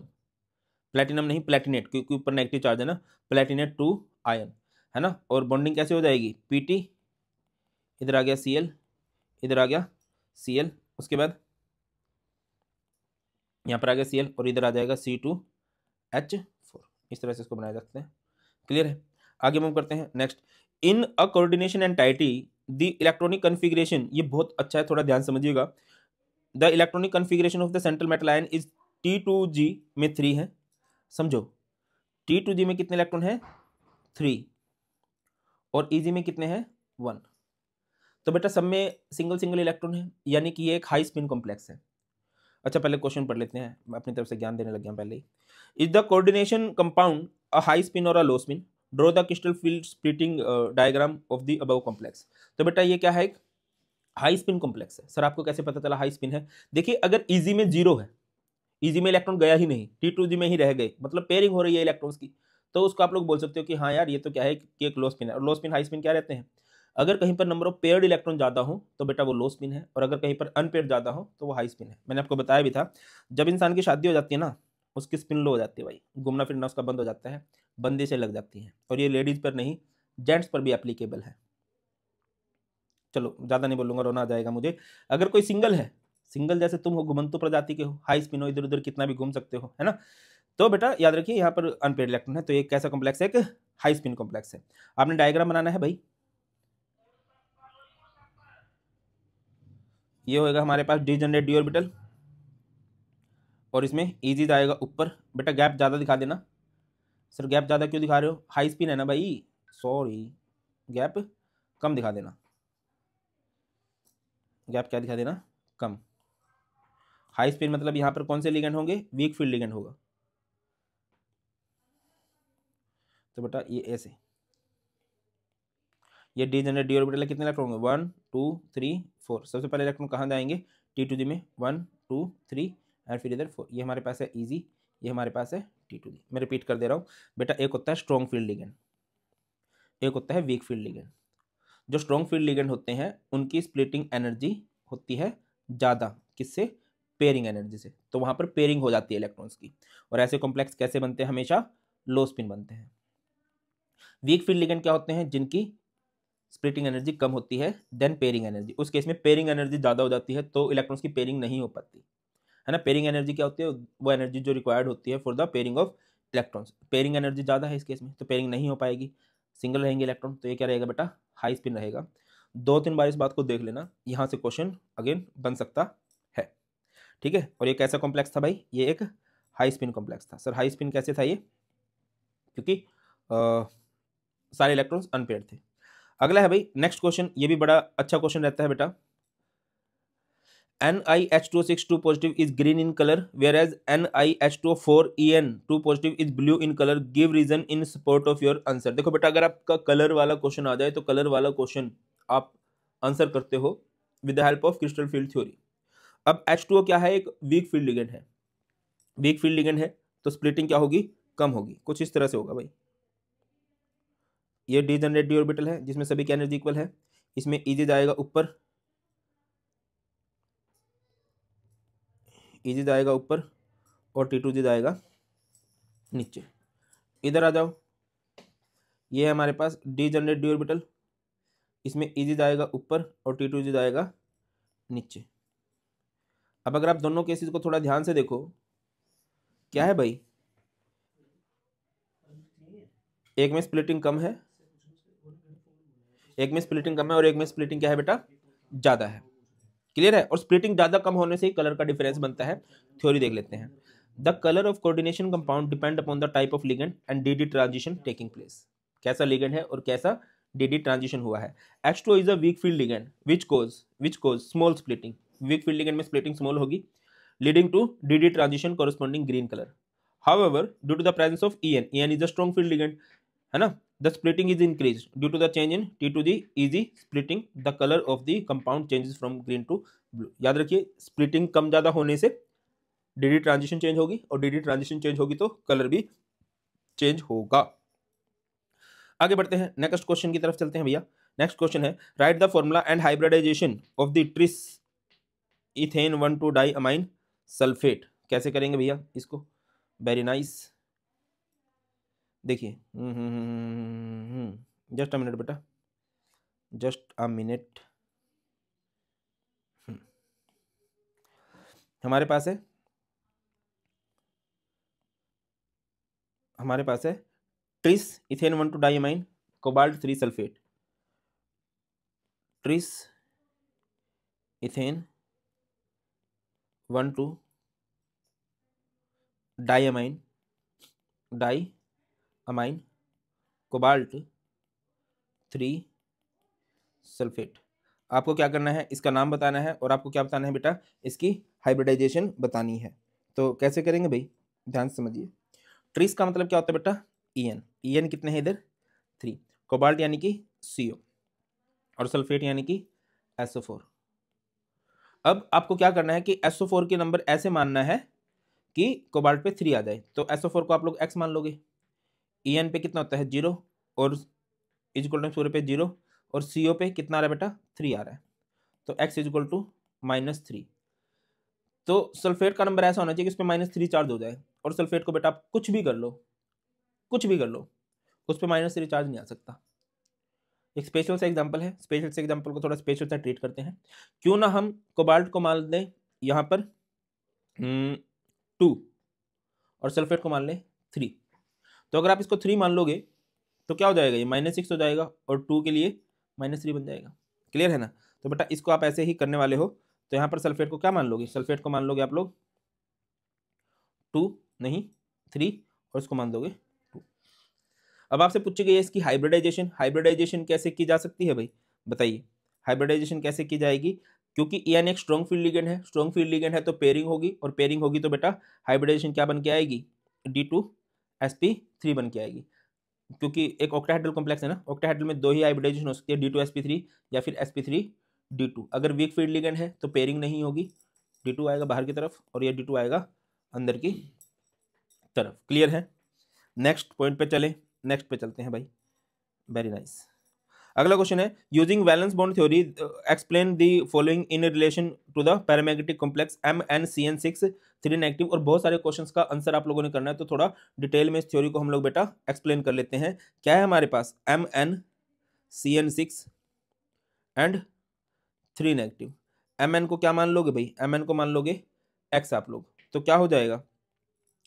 प्लेटिनम नहीं प्लेटिनेट, क्योंकि ऊपर नेगेटिव चार्ज है ना, प्लेटिनेट 2 आयन, है ना। और बॉन्डिंग कैसे हो जाएगी, PT, इधर आ गया Cl, इधर आ गया Cl, उसके बाद यहाँ पर आ गया Cl और इधर आ जाएगा C2H4। इस तरह से इसको बनाया जा सकते हैं। क्लियर है, आगे मूव करते हैं। Next, in a coordination entity the electronic configuration, ये बहुत अच्छा है, थोड़ा ध्यान समझिएगा। The electronic configuration of the central metal ion is T2G में 3 है, समझो। T2G में कितने इलेक्ट्रॉन है, 3, और EG में कितने हैं, 1। तो बेटा सब में सिंगल सिंगल इलेक्ट्रॉन है, यानी कि ये एक हाई स्पिन कॉम्प्लेक्स है। अच्छा पहले क्वेश्चन पढ़ लेते हैं, मैं अपनी तरफ से ज्ञान देने लग गया पहले ही। Is the coordination compound a high spin or a low spin, draw the crystal field splitting diagram of the above complex. तो बेटा ये क्या है, एक हाई स्पिन कॉम्प्लेक्स है। सर आपको कैसे पता चला हाई स्पिन है, देखिए अगर इजी में 0 है, इजी में इलेक्ट्रॉन गया ही नहीं, T2G में ही रह गए, मतलब पेयरिंग हो रही है इलेक्ट्रॉन्स की, तो उसको आप लोग बोल सकते हो कि हाँ यार ये तो क्या है कि एक लो स्पिन है। और लो स्पिन हाई स्पिन क्या रहते हैं, अगर कहीं पर नंबर ऑफ पेयर्ड इलेक्ट्रॉन ज़्यादा हो तो बेटा वो लो स्पिन है, और अगर कहीं पर अनपेयर्ड ज़्यादा हो तो वो हाई स्पिन है। मैंने आपको बताया भी था, जब इंसान की शादी हो जाती है ना, उसकी स्पिन लो हो जाती है भाई, घूमना फिरना उसका बंद हो जाता है, बंदी से लग जाती है। और ये लेडीज़ पर नहीं, जेंट्स पर भी एप्लीकेबल है। चलो ज़्यादा नहीं बोलूँगा, रोना आ जाएगा मुझे। अगर कोई सिंगल है, सिंगल जैसे तुम हो, घुमंतु प्रजाति के हो, हाई स्पिन हो, इधर उधर कितना भी घूम सकते हो, है ना। तो बेटा याद रखिए यहाँ पर अनपेयर्ड इलेक्ट्रॉन है, तो ये कैसा कॉम्प्लेक्स है, एक हाई स्पिन कॉम्प्लेक्स है। आपने डायग्राम बनाना है भाई, ये होएगा हमारे पास डीजनरेट डी ऑर्बिटल, और इसमें EG आएगा ऊपर। बेटा गैप ज़्यादा दिखा देना। सर गैप ज़्यादा क्यों दिखा रहे हो, हाई स्पिन है ना भाई, सॉरी गैप कम दिखा देना, गैप क्या दिखा देना, कम। हाई स्पिन मतलब यहाँ पर कौन से लिगेंड होंगे, वीक फील्ड लिगेंड होगा। तो बेटा ये ऐसे, ये डीजनरेट डी ऑर्बिटल कितने इलेक्ट्रॉन होंगे, 1 2 3 4। सबसे पहले इलेक्ट्रॉन कहाँ जाएंगे, T2G में 1 2 3 एंड फिर इधर 4। ये हमारे पास है EG, ये हमारे पास है T2G। मैं रिपीट कर दे रहा हूँ बेटा, एक होता है स्ट्रॉन्ग फील्ड लिगेंड, एक होता है वीक फील्ड लिगेंड। जो स्ट्रॉन्ग फील्ड लिगेंड होते हैं उनकी स्प्लिटिंग एनर्जी होती है ज़्यादा, किससे, पेयरिंग एनर्जी से, तो वहाँ पर पेयरिंग हो जाती है इलेक्ट्रॉन्स की। और ऐसे कॉम्प्लेक्स कैसे बनते हैं, हमेशा लो स्पिन बनते हैं। वीक फील्ड लिगेंड क्या होते हैं, जिनकी स्प्लिटिंग एनर्जी कम होती है देन पेयरिंग एनर्जी। उस केस में पेयरिंग एनर्जी ज़्यादा हो जाती है, तो इलेक्ट्रॉन्स की पेयरिंग नहीं हो पाती, है ना। पेयरिंग एनर्जी क्या होती है, वो एनर्जी जो रिक्वायर्ड होती है for the pairing of electrons. Pairing energy ज़्यादा है इस केस में, तो पेयरिंग नहीं हो पाएगी, सिंगल रहेंगे इलेक्ट्रॉन, तो ये क्या रहेगा बेटा, हाई स्पिन रहेगा। 2-3 बार इस बात को देख लेना, यहाँ से क्वेश्चन अगेन बन सकता है, ठीक है। और ये कैसा कॉम्प्लेक्स था भाई, ये एक हाई स्पिन कॉम्प्लेक्स था। सर हाई स्पिन कैसे था ये, क्योंकि सारे इलेक्ट्रॉन्स अनपेयर्ड थे। अगला है भाई नेक्स्ट क्वेश्चन, ये भी बड़ा अच्छा क्वेश्चन रहता है बेटा। NiH2O6 2 positive is green in color, whereas NiH2O4 En 2 positive is blue in color. Give reason in support of your answer. देखो बेटा अगर आपका कलर वाला क्वेश्चन आ जाए तो कलर वाला क्वेश्चन आप आंसर करते हो with the help of crystal field theory. अब H2O क्या है, एक वीक फील्ड लिगेंड है, वीक फील्ड लिगेंड है तो स्प्लिटिंग क्या होगी, कम होगी, कुछ इस तरह से होगा भाई। ये डीजनरेट डी ऑर्बिटल है जिसमें सभी की एनर्जी इक्वल है, इसमें EG जाएगा ऊपर, EG जाएगा ऊपर और T2G जाएगा नीचे। इधर आ जाओ, ये है हमारे पास डीजनरेट डी ऑर्बिटल, इसमें EG जाएगा ऊपर और T2G जाएगा नीचे। अब अगर आप दोनों केसेस को थोड़ा ध्यान से देखो, क्या है भाई, एक में स्प्लिटिंग कम है, एक में स्प्लिटिंग कम है, और एक में स्प्लिटिंग क्या है बेटा, ज्यादा है। क्लियर है, और स्प्लिटिंग ज्यादा कम होने से ही कलर का डिफरेंस बनता है। थ्योरी देख लेते हैं। The colour of coordination compound depend upon the type of ligand and d transition taking place. कैसा लिगेंड है और कैसा डी ट्रांजिशन हुआ है। H2O is a weak field ligand which cause small splitting. Weak field ligand में स्प्लिटिंग स्मॉल होगी, leading to d transition corresponding green colour. However due to the presence of EN is a strong field ligand, है ना, the splitting is increase due to the change in T to the easy splitting, the colour of the compound changes from green to blue. याद रखिए स्प्लिटिंग कम ज्यादा होने से डी ट्रांजिशन चेंज होगी और डी ट्रांजिशन चेंज होगी तो कलर भी चेंज होगा। आगे बढ़ते हैं, नेक्स्ट क्वेश्चन की तरफ चलते हैं भैया। नेक्स्ट क्वेश्चन है write the formula and hybridization of the tris ethane 1,2 di amine sulphate. कैसे करेंगे भैया इसको, वेरी नाइस। देखिए जस्ट अ मिनट बेटा, जस्ट अ मिनट। हमारे पास है tris ethane 1,2 di amine cobalt 3 sulphate, tris ethane 1,2 di amine cobalt 3 sulphate. आपको क्या करना है, इसका नाम बताना है और आपको क्या बताना है बेटा, इसकी हाइब्रिडाइजेशन बतानी है। तो कैसे करेंगे भाई, ध्यान से समझिए। ट्रिस का मतलब क्या होता है बेटा, EN कितने हैं इधर 3, कोबाल्ट यानी कि CO और सल्फेट यानी कि SO4। अब आपको क्या करना है कि SO4 के नंबर ऐसे मानना है कि कोबाल्ट पे 3 आ जाए। तो SO4 को आप लोग X मान लोगे, EN पे कितना होता है 0 और इक्वल टू सूर्य पे 0 और CO पे कितना आ रहा है बेटा 3 आ रहा है, तो X इक्वल टू -3। तो सल्फेट का नंबर ऐसा होना चाहिए कि उस पर -3 चार्ज हो जाए, और सल्फेट को बेटा आप कुछ भी कर लो उस पर -3 चार्ज नहीं आ सकता। एक स्पेशल सा एग्जांपल है, स्पेशल से एग्जांपल को थोड़ा स्पेशल सा ट्रीट करते हैं। क्यों ना हम कोबाल्ट को मान लें यहाँ पर 2 और सल्फेट को मान लें 3। तो अगर आप इसको 3 मान लोगे तो क्या हो जाएगा, ये -6 हो जाएगा और 2 के लिए -3 बन जाएगा। क्लियर है ना। तो बेटा इसको आप ऐसे ही करने वाले हो। तो यहाँ पर सल्फेट को क्या मान लोगे, सल्फेट को मान लोगे आप लोग 2 नहीं 3 और इसको मान दोगे 2। अब आपसे पूछी गई है इसकी हाइब्रिडाइजेशन कैसे की जा सकती है भाई, बताइए हाइब्रिडाइजेशन कैसे की जाएगी। क्योंकि EN एक स्ट्रॉन्ग फील्ड लिगेंड है, स्ट्रॉन्ग फील्ड लिगेंड है तो पेयरिंग होगी, और पेयरिंग होगी तो बेटा हाइब्रिडाइजेशन क्या बन के आएगी, D2sp3 बन के आएगी। क्योंकि एक ऑक्टाहेड्रल कॉम्प्लेक्स है ना, ऑक्टाहेड्रल में 2 ही हाइब्रिडाइजेशन हो सकती है, D2sp3 या फिर sp3D2। अगर वीक फील्ड लिगेंड है तो पेयरिंग नहीं होगी, D2 आएगा बाहर की तरफ और ये D2 आएगा अंदर की तरफ। क्लियर है। नेक्स्ट पॉइंट पे चलते हैं भाई, वेरी नाइस। अगला क्वेश्चन है using valence bond theory explain the following in relation to the paramagnetic complex MnCN6 3 negative. और बहुत सारे क्वेश्चंस का आंसर आप लोगों ने करना है, तो थोड़ा डिटेल में इस थ्योरी को हम लोग बेटा एक्सप्लेन कर लेते हैं। क्या है हमारे पास MnCN6 एंड 3 नेगेटिव। Mn को क्या मान लोगे भाई, Mn को मान लोगे X आप लोग, तो क्या हो जाएगा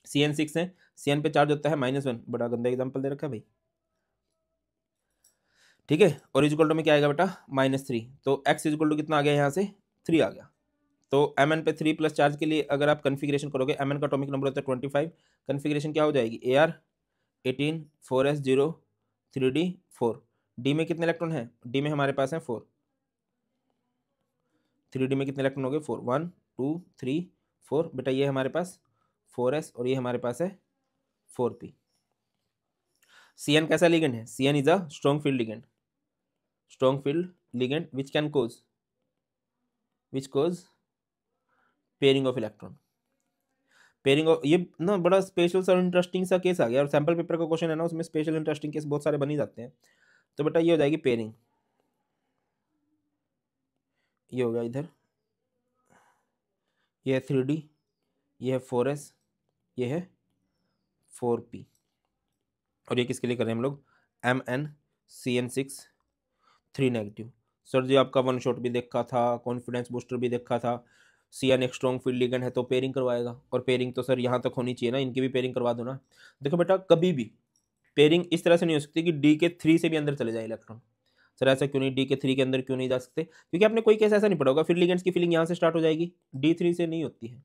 CN6 है, CN पे चार्ज होता है -1। बड़ा गंदा एग्जाम्पल दे रखा है भाई, ठीक है। और इक्वल टू में क्या आएगा बेटा -3, तो X इक्वल टू कितना आ गया, यहाँ से 3 आ गया। तो Mn पे 3 प्लस चार्ज के लिए अगर आप कन्फिग्रेशन करोगे, Mn का एटॉमिक नंबर होता है 25, कन्फिग्रेशन क्या हो जाएगी AR 18 4s0 3d 4। डी में कितने इलेक्ट्रॉन है, डी में हमारे पास है 4, 3d में कितने इलेक्ट्रॉन हो गए 4, 1 2 3 4। बेटा ये हमारे पास 4s और ये हमारे पास है 4p। CN कैसा लिगेंड है, CN is a strong field ligand which can cause pairing of electron. Pairing of, ये ना बड़ा स्पेशल सा इंटरेस्टिंग सा केस आ गया, और सैंपल पेपर का क्वेश्चन है ना, उसमें स्पेशल इंटरेस्टिंग केस बहुत सारे बन ही जाते हैं। तो बेटा ये हो जाएगी पेयरिंग, ये होगा इधर, ये है 3d, ये है 4s, ये है 4p, और ये किसके लिए कर रहे हैं हम लोग MnCN6 3 नेगेटिव। सर जी आपका वन शॉट भी देखा था, कॉन्फिडेंस बूस्टर भी देखा था, CN एक स्ट्रॉन्ग फील्ड लिगेंड है तो पेयरिंग करवाएगा, और पेयरिंग तो सर यहाँ तक होनी चाहिए ना, इनकी भी पेयरिंग करवा दो ना। देखो बेटा कभी भी पेयरिंग इस तरह से नहीं हो सकती कि D के 3 से भी अंदर चले जाए इलेक्ट्रॉन। सर ऐसा क्यों नहीं, D के 3 के अंदर क्यों नहीं जा सकते, क्योंकि आपने कोई केस ऐसा नहीं पढ़ा होगा, फिर लिगेंड्स की फीलिंग यहाँ से स्टार्ट हो जाएगी, D3 से नहीं होती है,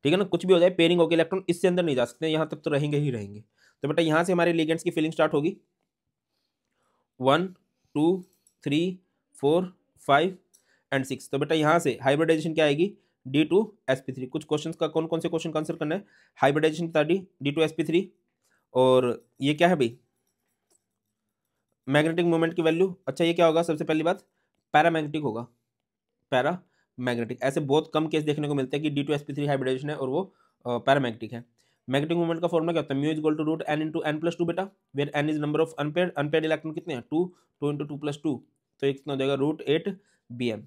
ठीक है ना, कुछ भी हो जाए पेयरिंग होकर इलेक्ट्रॉन इससे अंदर नहीं जा सकते, यहाँ तक तो रहेंगे ही रहेंगे। तो बेटा यहाँ से हमारे लिगेंड्स की फिलिंग स्टार्ट होगी 1 2 3 4 5 एंड 6। तो बेटा यहाँ से हाइब्रिडाइजेशन क्या आएगी D2sp3। कुछ क्वेश्चंस का कौन कौन से क्वेश्चन का आंसर करना है, हाइब्रिडाइजेशन बता दी D2sp3, और ये क्या है भाई मैग्नेटिक मोमेंट की वैल्यू। अच्छा ये क्या होगा, सबसे पहली बात पैरामैग्नेटिक होगा, पैरामैग्नेटिक। ऐसे बहुत कम केस देखने को मिलते हैं कि D2sp3 हाइब्रिडाइजेशन है और वो पैरामैग्नेटिक है। मैग्नेटिक मोमेंट का फॉर्मूला क्या होता है, mu is equal to root n into n plus two बेटा, where n is number of unpaired electron कितने हैं 2, 2 इंटू 2 प्लस 2, तो एक कितना हो जाएगा √8 bm।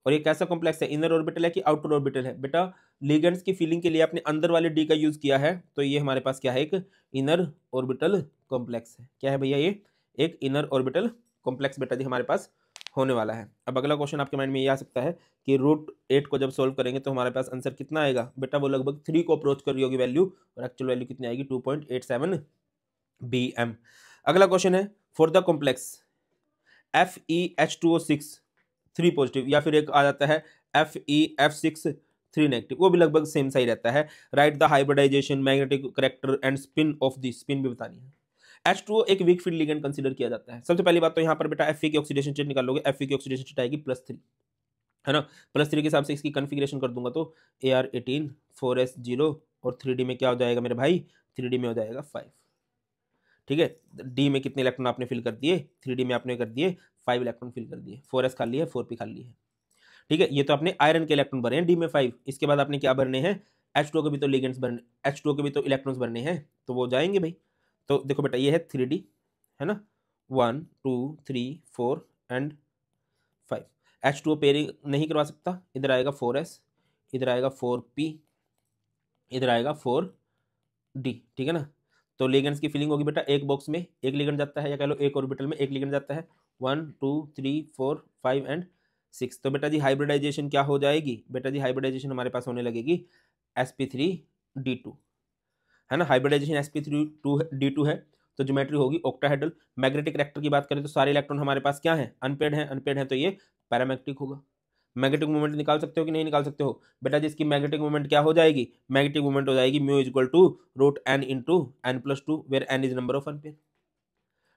और ये कैसा कॉम्प्लेक्स है, इनर ऑर्बिटल है कि आउटर ऑर्बिटल है बेटा, लिगेंड्स की फीलिंग के लिए आपने अंदर वाले डी का यूज किया है, तो ये हमारे पास क्या है, एक इनर ऑर्बिटल कॉम्प्लेक्स है। क्या है भैया, ये एक इनर ऑर्बिटल कॉम्प्लेक्स बेटा जी हमारे पास होने वाला है। अब अगला क्वेश्चन आपके माइंड में ये आ सकता है कि √8 को जब सोल्व करेंगे तो हमारे पास आंसर कितना आएगा बेटा, वो लगभग 3 को अप्रोच कर रही होगी वैल्यू, और एक्चुअल वैल्यू कितनी आएगी 2.87 bm। अगला क्वेश्चन है for the complex FeH2O6 3 positive, या फिर एक आ जाता है FeF6 3 नेगेटिव, वो भी लगभग सेम सा ही रहता है। Write the hybridization magnetic character and spin of the, spin भी बतानी है। H2O एक वीक फील्ड लिगेंड कंसीडर किया जाता है। सबसे पहली बात तो यहाँ पर बेटा Fe की ऑक्सीडेशन स्टेट निकाल लोगे, Fe की ऑक्सीडेशन स्टेट आएगी +3, है ना, +3 के हिसाब से इसकी कन्फिग्रेशन कर दूंगा तो Ar18 4s0, और 3D में क्या हो जाएगा मेरे भाई, 3D में हो जाएगा 5। ठीक है, डी में कितने इलेक्ट्रॉन आपने फिल कर दिए, 3D में आपने कर दिए 5 इलेक्ट्रॉन फिल कर दिए, 4s खाली है 4p खाली है। ठीक है, ये तो आपने आयरन के इलेक्ट्रॉन भरे हैं डी में 5, इसके बाद आपने क्या भरने हैं, H2O के भी तो लिगेंड्स भरने, H2O के भी तो इलेक्ट्रॉन्स भरने हैं, तो वो जाएंगे भाई। तो देखो बेटा ये है 3D, है ना, 1 2 3 4 एंड 5। H2O पेयरिंग नहीं करवा सकता, इधर आएगा 4s, इधर आएगा 4p, इधर आएगा 4d। ठीक है ना, तो लिगेंड्स की फिलिंग होगी बेटा, एक बॉक्स में एक लिगेंड जाता है, या कह लो एक ऑर्बिटल में एक लिगेंड जाता है, 1 2 3 4 5 एंड 6। तो बेटा जी हाइब्रिडाइजेशन क्या हो जाएगी, बेटा जी हाइब्रिडाइजेशन हमारे पास होने लगेगी sp3d2, है ना, हाइब्रिडाइजेशन sp3d2 है, तो ज्योमेट्री होगी ऑक्टाहेड्रल। मैग्नेटिक करेक्टर की बात करें तो सारे इलेक्ट्रॉन हमारे पास क्या है, अनपेयर्ड है, तो ये पैरामैग्नेटिक होगा। मैग्नेटिक मूवमेंट निकाल सकते हो कि नहीं निकाल सकते हो बेटा, जिसकी मैग्नेटिक मूवमेंट क्या हो जाएगी, मैग्नेटिक मूवमेंट हो जाएगी mu is equal to √n into n plus 2, where n is number of unpaired.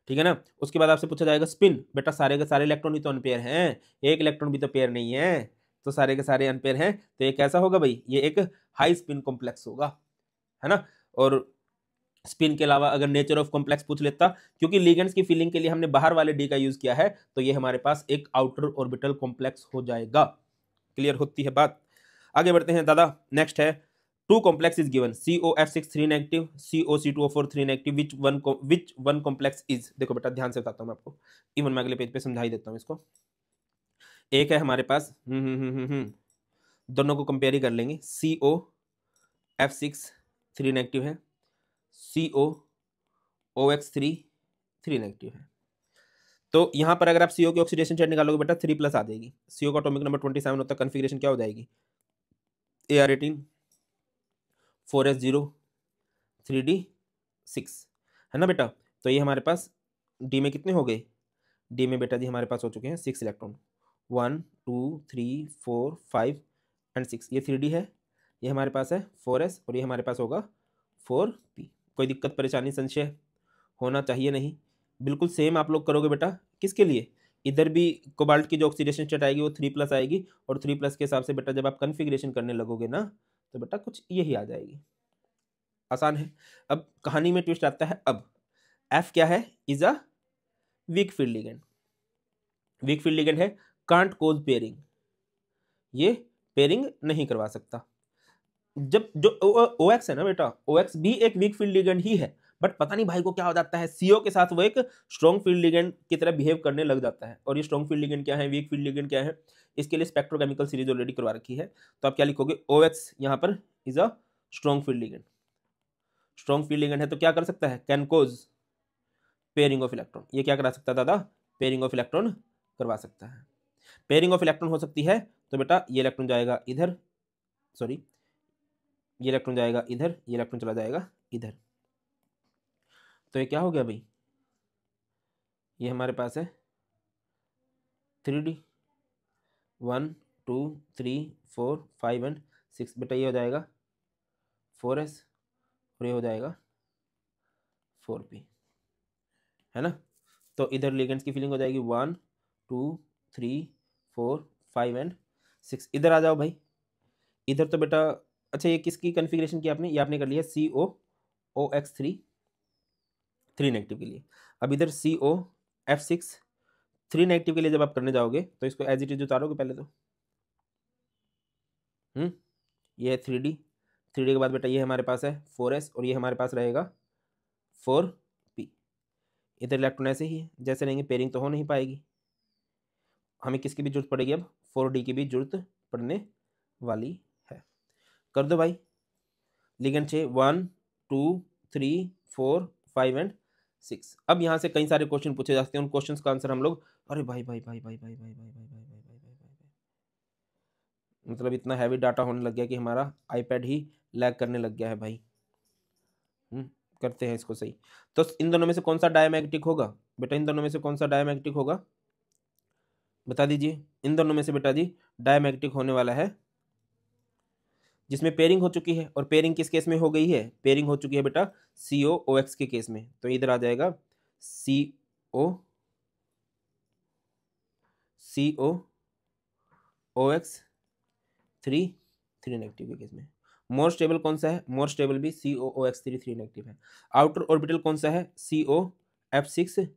ठीक है ना, उसके बाद आपसे पूछा जाएगा स्पिन, बेटा सारे के सारे इलेक्ट्रॉन ही तो अनपेयर हैं, एक इलेक्ट्रॉन भी तो पेयर नहीं है, तो सारे के सारे अनपेयर हैं, तो ये कैसा होगा भाई, ये एक हाई स्पिन कॉम्प्लेक्स होगा, है ना। और स्पिन के अलावा अगर नेचर ऑफ कॉम्प्लेक्स पूछ लेता, क्योंकि लिगेंड्स की फिलिंग के लिए हमने बाहर वाले डी का यूज किया है, तो ये हमारे पास एक आउटर ऑर्बिटल कॉम्प्लेक्स हो जाएगा। क्लियर होती है बात, आगे बढ़ते हैं दादा। नेक्स्ट है two complex is given COF6 3 negative, COC2O4 3 negative, which one complex is. देखो बेटा ध्यान से बताता हूं मैं आपको, इवन मैं अगले पेज पे समझा ही देता हूं इसको। एक है हमारे पास दोनों को कंपेयर ही कर लेंगे, COF6 3 नेगेटिव है, COOX3 3 नेगेटिव है। तो यहां पर अगर आप CO की ऑक्सीडेशन स्टेट निकालोगे बेटा 3+ आ जाएगी, CO का एटॉमिक नंबर 27 होता है, कन्फिग्रेशन क्या हो जाएगी Ar18 4s0 3d6, है ना बेटा। तो ये हमारे पास डी में कितने हो गए, डी में बेटा जी हमारे पास हो चुके हैं 6 इलेक्ट्रॉन, 1 2 3 4 5 एंड 6। ये 3d है, ये हमारे पास है 4s, और ये हमारे पास होगा 4p। कोई दिक्कत परेशानी संशय होना चाहिए नहीं, बिल्कुल सेम आप लोग करोगे बेटा। किसके लिए, इधर भी कोबाल्ट की जो ऑक्सीडेशन स्टेट आएगी वो 3+ आएगी, और 3+ के हिसाब से बेटा जब आप कन्फिग्रेशन करने लगोगे ना, तो बेटा कुछ यही आ जाएगी, आसान है। अब कहानी में ट्विस्ट आता है, अब F क्या है, is a weak field ligand, week field ligand है, कांट कोज पेयरिंग, ये पेयरिंग नहीं करवा सकता। जब जो OX है ना बेटा, OX भी एक वीक फील्ड लिगेंड ही है, बट पता नहीं भाई को क्या हो जाता है, CO के साथ वो एक स्ट्रॉन्ग फील्ड लिगेंड की तरह बिहेव करने लग जाता है। और ये स्ट्रॉन्ग फील्ड लिगेंड क्या है, वीक फील्ड लिगेंड क्या है, इसके लिए स्पेक्ट्रोकेमिकल सीरीज ऑलरेडी करवा रखी है। तो आप क्या लिखोगे, OX यहाँ पर is a strong field ligand, strong field ligand है तो क्या कर सकता है, can cause pairing of electron. ये क्या करा सकता है दादा, पेयरिंग ऑफ इलेक्ट्रॉन करवा सकता है। पेयरिंग ऑफ इलेक्ट्रॉन हो सकती है, तो बेटा ये इलेक्ट्रॉन जाएगा इधर, सॉरी ये इलेक्ट्रॉन जाएगा इधर, ये इलेक्ट्रॉन चला जाएगा इधर। तो ये क्या हो गया भाई, ये हमारे पास है 3D 1 2 3 4 5 एंड 6, बेटा ये हो जाएगा 4s और ये हो जाएगा 4p, है ना। तो इधर लिगेंड्स की फिलिंग हो जाएगी 1 2 3 4 5 एंड 6। इधर आ जाओ भाई, इधर तो बेटा अच्छा ये किसकी कन्फिग्रेशन की आपने, ये आपने कर लिया COOX3 3 नेगेटिव के लिए। अब इधर COF6 3 नेगेटिव के लिए जब आप करने जाओगे तो इसको एज इट इज उतारोगे पहले तो, ये है 3D के बाद बेटा ये हमारे पास है 4s और ये हमारे पास रहेगा 4p। इधर इलेक्ट्रॉन ऐसे ही है जैसे रहेंगे, पेयरिंग तो हो नहीं पाएगी। हमें किसकी भी जरूरत पड़ेगी अब, 4D की भी जरूरत पड़ने वाली है। कर दो भाई, लिगेंड चाहिए 1 2 3 4 5 एंड 6। अब यहाँ से कई सारे क्वेश्चन पूछे जा सकते हैं, उन क्वेश्चंस का आंसर हम लोग, अरे भाई भाई भाई भाई भाई भाई भाई भाई भाई भाई भाई भाई भाई, मतलब इतना हैवी डाटा होने लग गया कि हमारा आईपैड ही लैग करने लग गया है भाई। करते हैं इसको सही। तो इन दोनों में से कौन सा डायमैग्नेटिक होगा बेटा, इन दोनों में से कौन सा डायमैग्नेटिक होगा बता दीजिए। इन दोनों में से बेटा जी डायमैग्नेटिक होने वाला है जिसमें पेयरिंग हो चुकी है, और पेयरिंग किस केस में हो गई है, पेयरिंग हो चुकी है बेटा COOX के केस में। तो इधर आ जाएगा COOX3 3 नेगेटिव के केस में। मोर स्टेबल कौन सा है, मोर स्टेबल भी COOX3 3 नेगेटिव है। आउटर ऑर्बिटल कौन सा है, COF6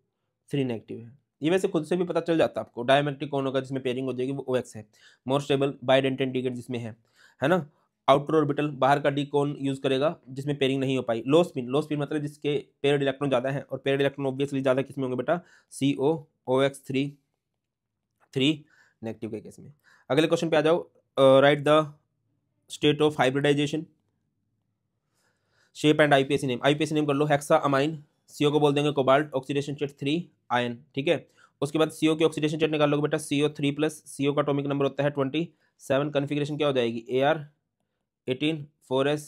3 नेगेटिव है। ये वैसे खुद से भी पता चल जाता है आपको, डायमैग्नेटिक कौन होगा जिसमें पेयरिंग हो जाएगी वो OX है। मोर स्टेबल बाइडेंटेन डिगेट जिसमें है ना। आउटर ऑर्बिटल बाहर का डी कौन यूज करेगा जिसमें पेयरिंग नहीं हो पाई, लो स्पिन मतलब जिसके पेयर्ड इलेक्ट्रॉन ज्यादा है, और पेयर्ड इलेक्ट्रॉन ऑब्वियसली ज्यादा किसमें होंगे बेटा, COOX3 3 नेगेटिव के केस में। अगले क्वेश्चन पे आ जाओ, write the state of hybridization, shape and IUPAC name. IUPAC name कर लो हेक्सा अमाइन, सीओ को बोल देंगे कोबाल्ट, ऑक्सीडेशन स्टेट 3 आयन, ठीक है। उसके बाद सीओ की ऑक्सीडेशन स्टेट निकाल लोगे बेटा CO3+, सीओ का एटॉमिक नंबर होता है 27, कॉन्फ़िगरेशन क्या हो जाएगी AR18 4s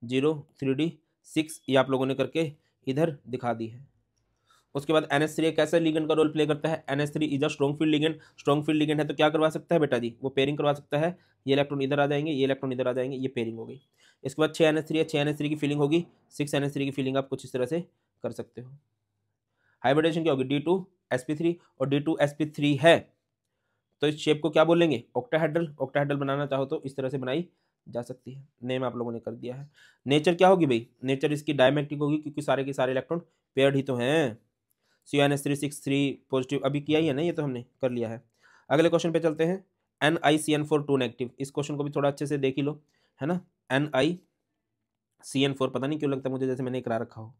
0 3d 6, ये आप लोगों ने करके इधर दिखा दी है। उसके बाद NH3 कैसे लिगेंड का रोल प्ले करता है, NH3 is a strong field ligand. Strong field ligand है तो क्या करवा सकता है बेटा जी, वो पेयरिंग करवा सकता है। ये इलेक्ट्रॉन इधर आ जाएंगे, ये इलेक्ट्रॉन इधर आ जाएंगे, ये पेयरिंग हो गई। इसके बाद 6NH3 है, 6NH3 की फीलिंग होगी, 6NH3 की फीलिंग आप कुछ इस तरह से कर सकते हो। हाइब्रिडेशन क्या होगी, D2sp3 और D2sp3 है तो इस शेप को क्या बोलेंगे, ऑक्टाहेड्रल। ऑक्टाहेड्रल बनाना चाहो तो इस तरह से बनाई जा सकती है। नेम आप लोगों ने कर दिया है। नेचर क्या होगी भाई, नेचर इसकी डायमैग्नेटिक होगी क्योंकि सारे के सारे इलेक्ट्रॉन पेयर्ड ही तो हैं। CONH3 पॉजिटिव अभी किया ही है ना, ये तो हमने कर लिया है। अगले क्वेश्चन पे चलते हैं, NiCN4 2 नेगेटिव। इस क्वेश्चन को भी थोड़ा अच्छे से देख ही लो, है ना। NiCN4 पता नहीं क्यों लगता है मुझे जैसे मैंने करा रखा हो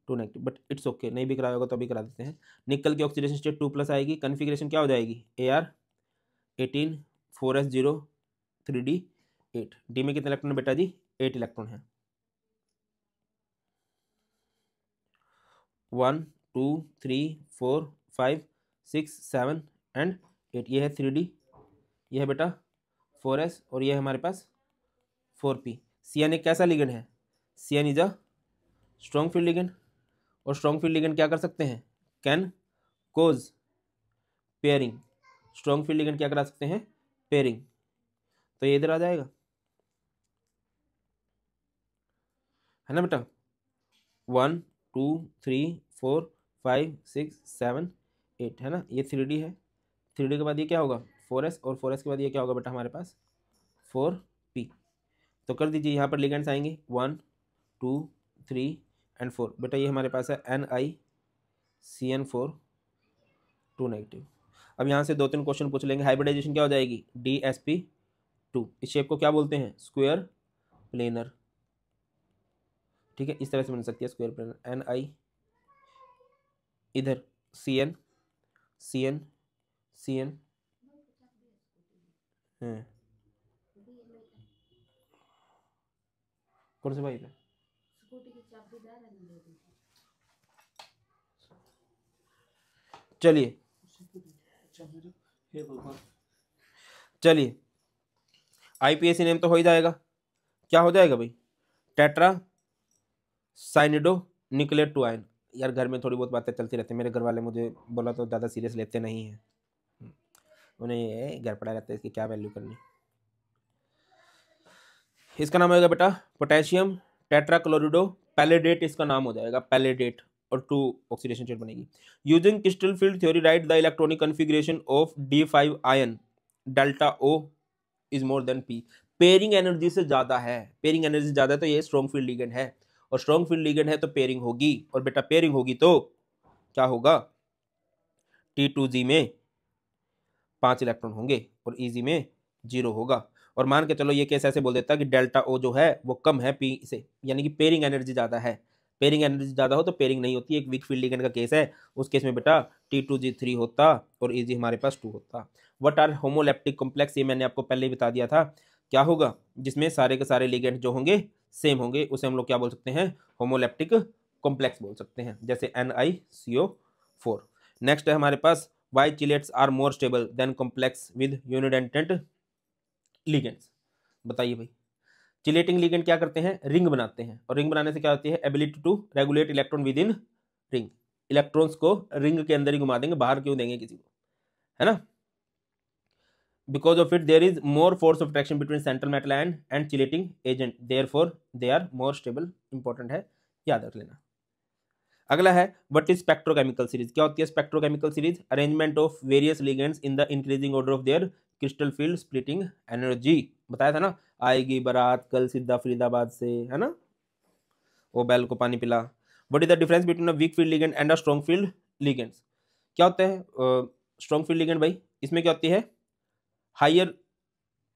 2 नेगेटिव, बट इट्स ओके, नहीं भी कराया होगा तो अभी करा देते हैं। निकल की ऑक्सीडेशन स्टेट 2+ आएगी, कन्फिग्रेशन क्या हो जाएगी AR18 4s 0 3d 8। डी में कितने इलेक्ट्रॉन है बेटा जी, 8 इलेक्ट्रॉन है। 1 2 3 4 5 6 7 एंड 8, ये है 3d, ये है बेटा 4s और ये है हमारे पास 4p। CN एक कैसा लिगेंड है, CN is a strong field ligand, और स्ट्रॉन्ग फील्ड लिगेंड क्या कर सकते हैं, can cause pairing. Strong field ligand क्या करा सकते हैं, पेयरिंग। तो ये इधर आ जाएगा, है ना बेटा। 1 2 3 4 5 6 7 8, है ना। ये 3d है, 3d के बाद ये क्या होगा 4s, और 4s के बाद ये क्या होगा बेटा हमारे पास 4p। तो कर दीजिए, यहाँ पर लिगेंड्स आएंगे 1 2 3 एंड 4। बेटा ये हमारे पास है NiCN4 2 नेगेटिव। अब यहाँ से 2-3 क्वेश्चन पूछ लेंगे। हाइब्रिडाइजेशन क्या हो जाएगी, DsP2। इस शेप को क्या बोलते हैं, स्क्वायर प्लेनर, ठीक है। इस तरह से बन सकती है स्क्वायर प्लेनर। Ni इधर CN CN CN कौन से भाई पे, चलिए चलिए आईपीएसी नेम तो हो ही जाएगा, क्या हो जाएगा भाई, टेट्रा साइनिडो न्यूक्लियर 2 आयन। यार घर में थोड़ी बहुत बातें चलती रहती है, मेरे घर वाले मुझे बोला तो ज़्यादा सीरियस लेते नहीं हैं, उन्हें ये घर पड़ा रहता है इसकी क्या वैल्यू करनी। इसका नाम होगा बेटा पोटेशियम टेट्राक्लोरिडो पैलेडेट, इसका नाम हो जाएगा पैलेडेट, और 2 ऑक्सीडेशन स्टेट बनेगी। Using crystal field theory right the electronic configuration of D5 ion delta O is more than P। Pairing energy से ज्यादा है, पेयरिंग एनर्जी ज्यादा है तो ये स्ट्रॉन्ग फील्ड लिगेंड है, और स्ट्रॉन्ग फील्ड लिगेंड है तो पेयरिंग होगी, और बेटा पेयरिंग होगी तो क्या होगा, T2G में 5 इलेक्ट्रॉन होंगे और EG में 0 होगा। और मान के चलो ये केस ऐसे बोल देता कि डेल्टा O जो है वो कम है P से, यानी कि पेयरिंग एनर्जी ज्यादा है। पेयरिंग एनर्जी ज्यादा हो तो पेयरिंग नहीं होती, एक वीक फील्ड लिगेंड का केस है, उस केस में बेटा T2G3 होता और EG हमारे पास 2 होता। व्हाट आर होमोलैप्टिक कॉम्प्लेक्स, ये मैंने आपको पहले ही बता दिया था, क्या होगा, जिसमें सारे के सारे लिगेंड जो होंगे सेम होंगे, उसे हम लोग क्या बोल सकते हैं, होमोलैप्टिक कॉम्प्लेक्स बोल सकते हैं, जैसे NiCO4। नेक्स्ट है हमारे पास why chelates are more stable than complex with unidentate ligands। बताइए भाई, चिलेटिंग लिगेंड क्या करते हैं, रिंग बनाते हैं, और रिंग बनाने से क्या होती है, ability to regulate electron within ring, electrons को रिंग के अंदर ही घुमा देंगे, बाहर क्यों देंगे किसी को, है ना। Because of it there is more force of attraction between central metal and chelating agent, therefore they are more stable. Important है, याद रख लेना। अगला है व्हाट इज स्पेक्ट्रोकेमिकल सीरीज, क्या होती है spectrochemical series, arrangement of various ligands in the increasing order of their crystal field splitting energy. बताया था ना, आएगी बारात कल सीधा फरीदाबाद से, है ना, वो बैल को पानी पिला। What is the difference between a weak field ligand and a strong field ligands, क्या होता है स्ट्रॉन्ग फील्ड लिगेंड भाई, इसमें क्या होती है, हायर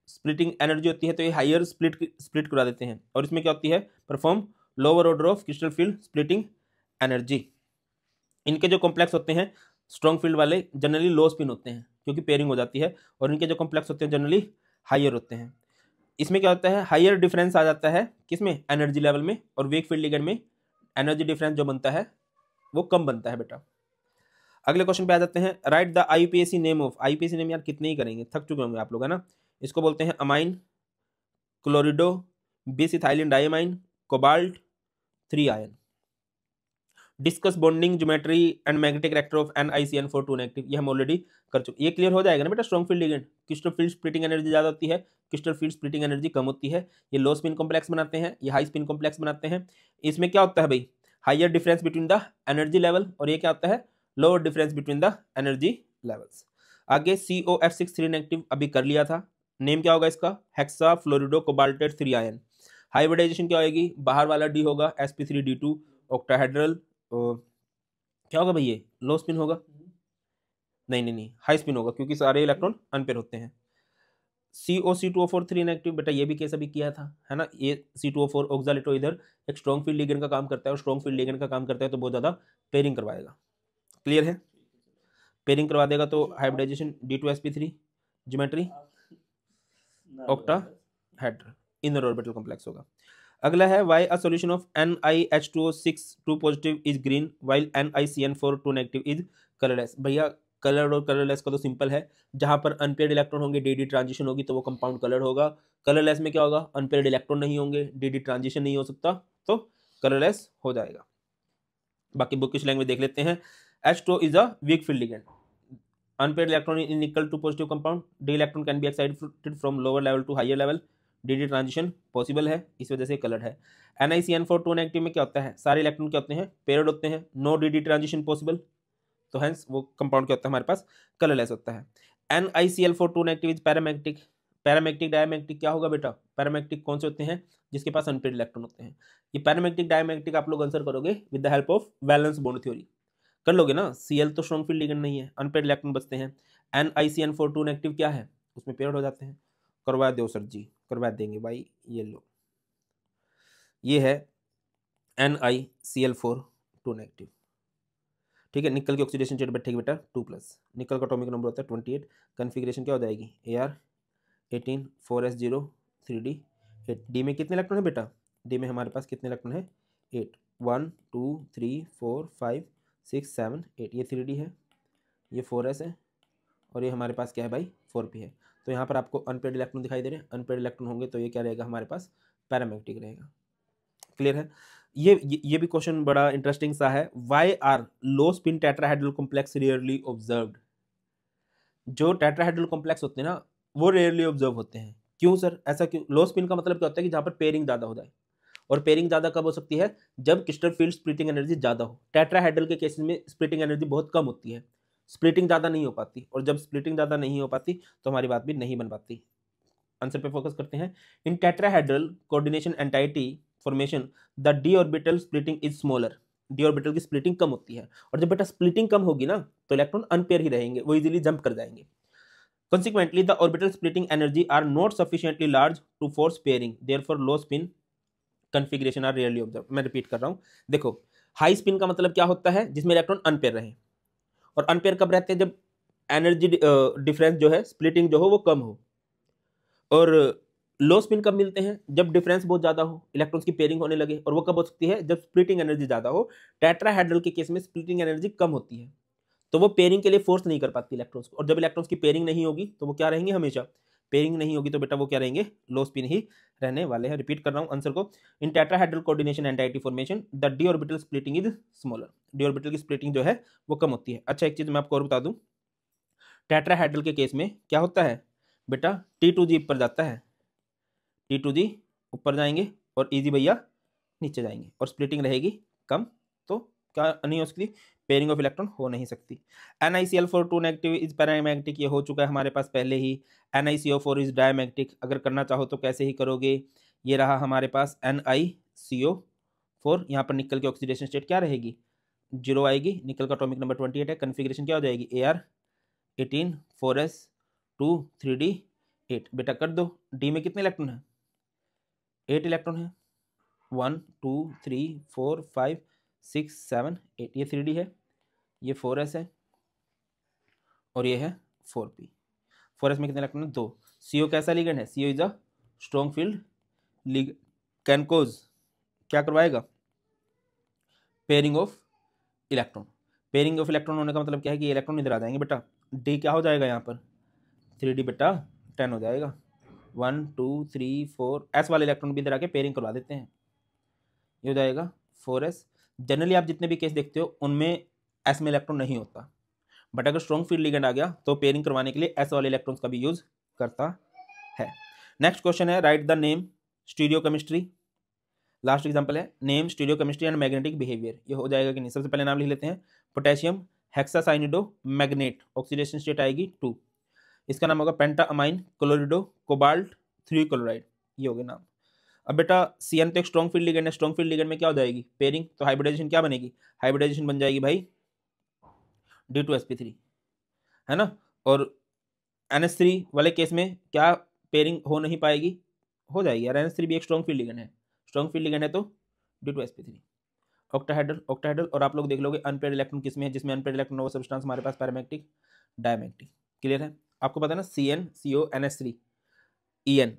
स्प्लिटिंग एनर्जी होती है, तो ये हायर स्प्लिट करा देते हैं, और इसमें क्या होती है, perform lower order of crystal field splitting energy. इनके जो कॉम्प्लेक्स होते हैं स्ट्रॉन्ग फील्ड वाले जनरली लो स्पिन होते हैं क्योंकि पेयरिंग हो जाती है, और इनके जो कॉम्प्लेक्स होते हैं जनरली हायर होते हैं। इसमें क्या होता है, हायर डिफरेंस आ जाता है किसमें, एनर्जी लेवल में, और वीक फील्ड लिगेंड में एनर्जी डिफरेंस जो बनता है वो कम बनता है बेटा। अगले क्वेश्चन पे आ जाते हैं, right the IUPAC name of, IUPAC name यार कितने ही करेंगे, थक चुके होंगे आप लोग, है ना। इसको बोलते हैं amine chlorido bisethylene diamine cobalt 3 ion. Discuss bonding geometry and magnetic reactor of NiCN4 2 negative, ये हम ऑलरेडी कर चुके, ये क्लियर हो जाएगा ना बेटा। Strong field ligand crystal field splitting energy ज्यादा होती है, क्रिस्टल फील्ड स्प्लिटिंग एनर्जी कम होती है, ये लो स्पिन कॉम्प्लेक्स बनाते हैं, ये हाई स्पिन कॉम्प्लेक्स बनाते हैं। इसमें क्या होता है भाई, higher difference between the energy level, और ये क्या होता है, lower difference between the energy levels. आगे COF6 3 नेगेटिव अभी कर लिया था, नेम क्या होगा इसका, हेक्सा फ्लोरिडो कोबाल्टेट 3 आयन। हाइब्रिडाइजेशन क्या होगी, बाहर वाला D होगा sp3d2 ऑक्टाहेड्रल, क्या होगा भाई, ये लो स्पिन होगा, नहीं नहीं नहीं हाई स्पिन होगा क्योंकि सारे इलेक्ट्रॉन अनपेयर होते हैं। COC2O4 3 नेगेटिव, बेटा ये भी केस अभी किया था, है ना। ये C2O4 ऑक्सालेटो इधर एक स्ट्रॉन्ग फील्ड लिगेंड का काम करता है, और स्ट्रॉन्ग फील्ड लिगेंड का काम करता है तो बहुत ज्यादा पेयरिंग करवाएगा, क्लियर है। पेयरिंग करवा देगा तो hybridization D2sp3 geometry octahedral inner orbital complex होगा। अगला है why a solution of NiH2O6 2 positive is green while NiCN4 2 negative is colourless. भैया कलर और कलरलेस का तो सिंपल है, जहां पर अनपेयर्ड इलेक्ट्रॉन होंगे DD ट्रांजिशन होगी तो वो कंपाउंड कलर होगा। कलरलेस में क्या होगा, अनपेयर्ड इलेक्ट्रॉन नहीं होंगे, DD ट्रांजिशन नहीं हो सकता, तो कलरलेस हो जाएगा। बाकी बुकिश लैंग्वेज देख लेते हैं। H2O is a weak field ligand, unpaired electron in nickel two positive compound, D electron can be excited from lower level to higher level, DD transition possible है, इस वजह से कलर है। NiCN4 2 नेगेटिव में क्या होता है, सारे इलेक्ट्रॉन क्या होते हैं, पेयर्ड होते हैं, नो DD ट्रांजिशन पॉसिबल, तो हेंस वो कंपाउंड क्या होता है हमारे पास, कलरलेस होता है। NiCl4 2 negative is paramagnetic, paramagnetic diamagnetic क्या होगा बेटा, पैरामैग्नेटिक कौन से होते हैं, जिसके पास अनपेयर्ड इलेक्ट्रॉन होते हैं। ये पैरामैग्नेटिक डायमैग्नेटिक आप लोग आंसर करोगे with the help of valence bond theory, कर लोगे ना। Cl तो स्ट्रॉन्ग फील्ड लिगेंड नहीं है, अनपेयर्ड इलेक्ट्रॉन बचते हैं। NiCN4 2 नेगेटिव क्या है, उसमें पेयर्ड हो जाते हैं। करवा दो सर जी, करवा देंगे भाई, ये लो, ये है NiCl4 2 नेगेटिव, ठीक है। निकल की ऑक्सीडेशन स्टेट बैठेगी बेटा 2+, निकल का एटॉमिक नंबर होता है 28, कन्फिग्रेशन क्या हो जाएगी Ar 18 4s0 3d 8। डी में कितने इलेक्ट्रॉन है बेटा, डी में हमारे पास कितने इलेक्ट्रॉन है 8, 1 2 3 4 5 6 7 8, ये 3d है, ये 4s है, और ये हमारे पास क्या है भाई 4p है। तो यहाँ पर आपको अनपेयर्ड इलेक्ट्रॉन दिखाई दे रहे हैं, अनपेयर्ड इलेक्ट्रॉन होंगे तो ये क्या रहेगा हमारे पास, पैरामैग्नेटिक रहेगा, क्लियर है। ये भी क्वेश्चन बड़ा इंटरेस्टिंग सा है, why are low spin tetrahedral complex rarely observed. जो टेट्राहेड्रल कॉम्प्लेक्स होते हैं ना वो रेयरली ऑब्जर्व होते हैं, क्यों सर, ऐसा क्यों? लो स्पिन का मतलब क्या होता है कि जहाँ पर पेयरिंग ज़्यादा हो जाए, और पेयरिंग ज़्यादा कब हो सकती है? जब क्रिस्टल फील्ड स्प्लिटिंग एनर्जी ज़्यादा हो। टेट्राहेड्रल के केसेस में स्प्लिटिंग एनर्जी बहुत कम होती है, स्प्लिटिंग ज़्यादा नहीं हो पाती, और जब स्प्लिटिंग ज़्यादा नहीं हो पाती तो हमारी बात भी नहीं बन पाती। आंसर पे फोकस करते हैं। इन tetrahedral coordination entity formation the D orbital splitting is smaller. D orbital की स्प्लिटिंग कम होती है, और जब बेटा स्प्लिटिंग कम होगी ना तो इलेक्ट्रॉन अनपेयर ही रहेंगे, वो इजीली जंप कर जाएंगे। Consequently, the orbital splitting energy are not sufficiently large to force pairing. Therefore, low spin configuration are rarely observed. मैं रिपीट कर रहा हूँ, देखो हाई स्पिन का मतलब क्या होता है? जिसमें इलेक्ट्रॉन अनपेयर रहे, और अनपेयर कब रहते हैं? जब एनर्जी डिफरेंस जो है, स्प्लिटिंग जो हो वो कम हो। और लो स्पिन कब मिलते हैं? जब डिफरेंस बहुत ज्यादा हो, इलेक्ट्रॉन्स की पेयरिंग होने लगे, और वो कब हो सकती है? जब स्प्लिटिंग एनर्जी ज्यादा हो। टेट्राहेड्रल के केस में स्प्लिटिंग एनर्जी कम होती है, तो वो पेयरिंग के लिए फोर्स नहीं कर पाती इलेक्ट्रॉन्स को, और जब इलेक्ट्रॉन्स की पेयरिंग नहीं होगी तो वो क्या रहेंगे? हमेशा पेयरिंग नहीं होगी तो बेटा वो क्या रहेंगे? लो स्पिन ही रहने वाले हैं। रिपीट कर रहा हूं आंसर को। इन tetrahedral coordination entity formation the D orbital splitting is smaller. D orbital की स्प्लिटिंग जो है वो कम होती है। अच्छा, एक चीज मैं आपको और बता दूं, टेट्राहेड्रल के केस में क्या होता है बेटा? T2G ऊपर जाता है, T2G ऊपर जाएंगे और EG भैया नीचे जाएंगे, और स्प्लिटिंग रहेगी कम, तो क्या नहीं हो सकती? पेयरिंग ऑफ इलेक्ट्रॉन हो नहीं सकती। NiCl4 नेगेटिव इज पैरामैग्नेटिक, ये हो चुका है हमारे पास पहले ही। NiCO4 इज डायमैग्नेटिक, अगर करना चाहो तो कैसे ही करोगे? ये रहा हमारे पास NiCO4, यहाँ पर निकल की ऑक्सीडेशन स्टेट क्या रहेगी? 0 आएगी। निकल का एटॉमिक नंबर 28 है। कन्फिग्रेशन क्या हो जाएगी? Ar18 4s2 3d8। बेटा कर दो। डी में कितने इलेक्ट्रॉन है? 8 इलेक्ट्रॉन है। 1 2 3 4 5 6 7 8, ये 3d है, ये 4s है, और ये है 4p। 4s में कितने इलेक्ट्रॉन है? 2। CO कैसा लिगेंड है? CO is a strong field ligand, can cause क्या करवाएगा? Pairing of electron. Pairing of electron होने का मतलब क्या है? कि इलेक्ट्रॉन इधर आ जाएंगे बेटा। डी क्या हो जाएगा यहाँ पर? 3d बेटा 10 हो जाएगा। 1 2 3 4, एस वाले इलेक्ट्रॉन भी इधर आके पेयरिंग करवा देते हैं, ये हो जाएगा 4s। जनरली आप जितने भी केस देखते हो उनमें एस में इलेक्ट्रॉन नहीं होता, बट अगर स्ट्रॉन्ग फील्ड लिगेंड आ गया तो पेयरिंग करवाने के लिए एस वाले इलेक्ट्रॉन्स का भी यूज करता है। नेक्स्ट क्वेश्चन है, write the name stereochemistry. Last example है name stereochemistry and magnetic behaviour. ये हो जाएगा कि नहीं? सबसे पहले नाम लिख लेते हैं, पोटेशियम हेक्सासाइनिडो मैग्नेट, ऑक्सीडेशन स्टेट आएगी 2। इसका नाम होगा पेंटाअमाइन क्लोरिडो कोबाल्ट 3 क्लोराइड, ये हो गया नाम। अब बेटा CN तो एक स्ट्रॉन्ग फील्ड लिगेंड है, स्ट्रॉन्ग फील्ड लिगेंड में क्या हो जाएगी? पेयरिंग, तो हाइब्रिडाइजेशन क्या बनेगी? हाइब्रिडाइजेशन बन जाएगी भाई D2sp3, है ना। और NH3 वाले केस में क्या पेयरिंग हो नहीं पाएगी? हो जाएगी यार, NH3 भी एक स्ट्रॉन्ग फील्ड लिगेंड है, स्ट्रॉन्ग फील्ड लिगेंड है तो D2sp3। ऑक्टाहेड्रल, ऑक्टाहेड्रल, और आप लोग देख लोगे अनपेयर्ड इलेक्ट्रॉन किसमें है? जिसमें अनपेयर्ड इलेक्ट्रॉन वो सब्सटेंस हमारे पास पैरामैग्नेटिक डायमैग्नेटिक। क्लियर है? आपको पता है ना, CN CO NH3 EN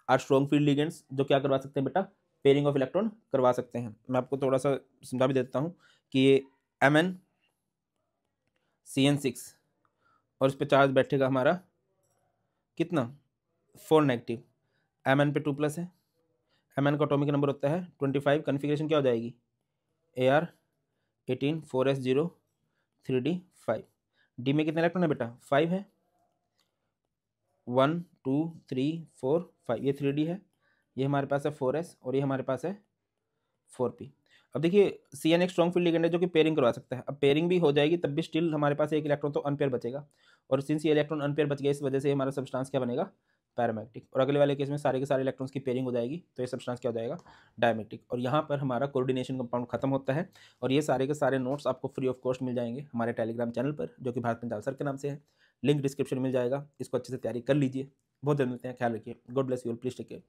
are strong field ligands जो क्या करवा सकते हैं बेटा? पेयरिंग ऑफ इलेक्ट्रॉन करवा सकते हैं। मैं आपको थोड़ा सा समझा भी देता हूँ कि ये Mn CN6, और इस पर चार्ज बैठेगा हमारा कितना? 4 नेगेटिव। Mn पे 2+ है, Mn का एटॉमिक नंबर होता है 25। कन्फिग्रेशन क्या हो जाएगी? Ar18 4s0 3d5। डी में कितने इलेक्ट्रॉन है बेटा? 5 है। 1 2 3 4 5, ये 3d है, ये हमारे पास है 4s, और ये हमारे पास है 4p। अब देखिए CN एक स्ट्रॉन्ग फील्ड लिगेंड है जो कि पेयरिंग करवा सकता है। अब पेयरिंग भी हो जाएगी तब भी स्टिल हमारे पास एक इलेक्ट्रॉन तो अनपेयर बचेगा, और सिंस ये इलेक्ट्रॉन अनपेयर बच गया इस वजह से हमारा सब्सटेंस क्या बनेगा? पैरामैग्नेटिक। और अगले वाले केस में सारे के सारे इलेक्ट्रॉन्स की पेयरिंग हो जाएगी तो ये सब्सटेंस क्या हो जाएगा? डायमैग्नेटिक। और यहाँ पर हमारा कोऑर्डिनेशन कंपाउंड खत्म होता है, और ये सारे के सारे नोट्स आपको फ्री ऑफ कॉस्ट मिल जाएंगे हमारे टेलीग्राम चैनल पर, जो कि भारत पंचाल सर के नाम से है। लिंक डिस्क्रिप्शन में मिल जाएगा, इसको अच्छे से तैयारी कर लीजिए। बहुत जल्द मिलते हैं, ख्याल रखिए। God bless you all, please take care.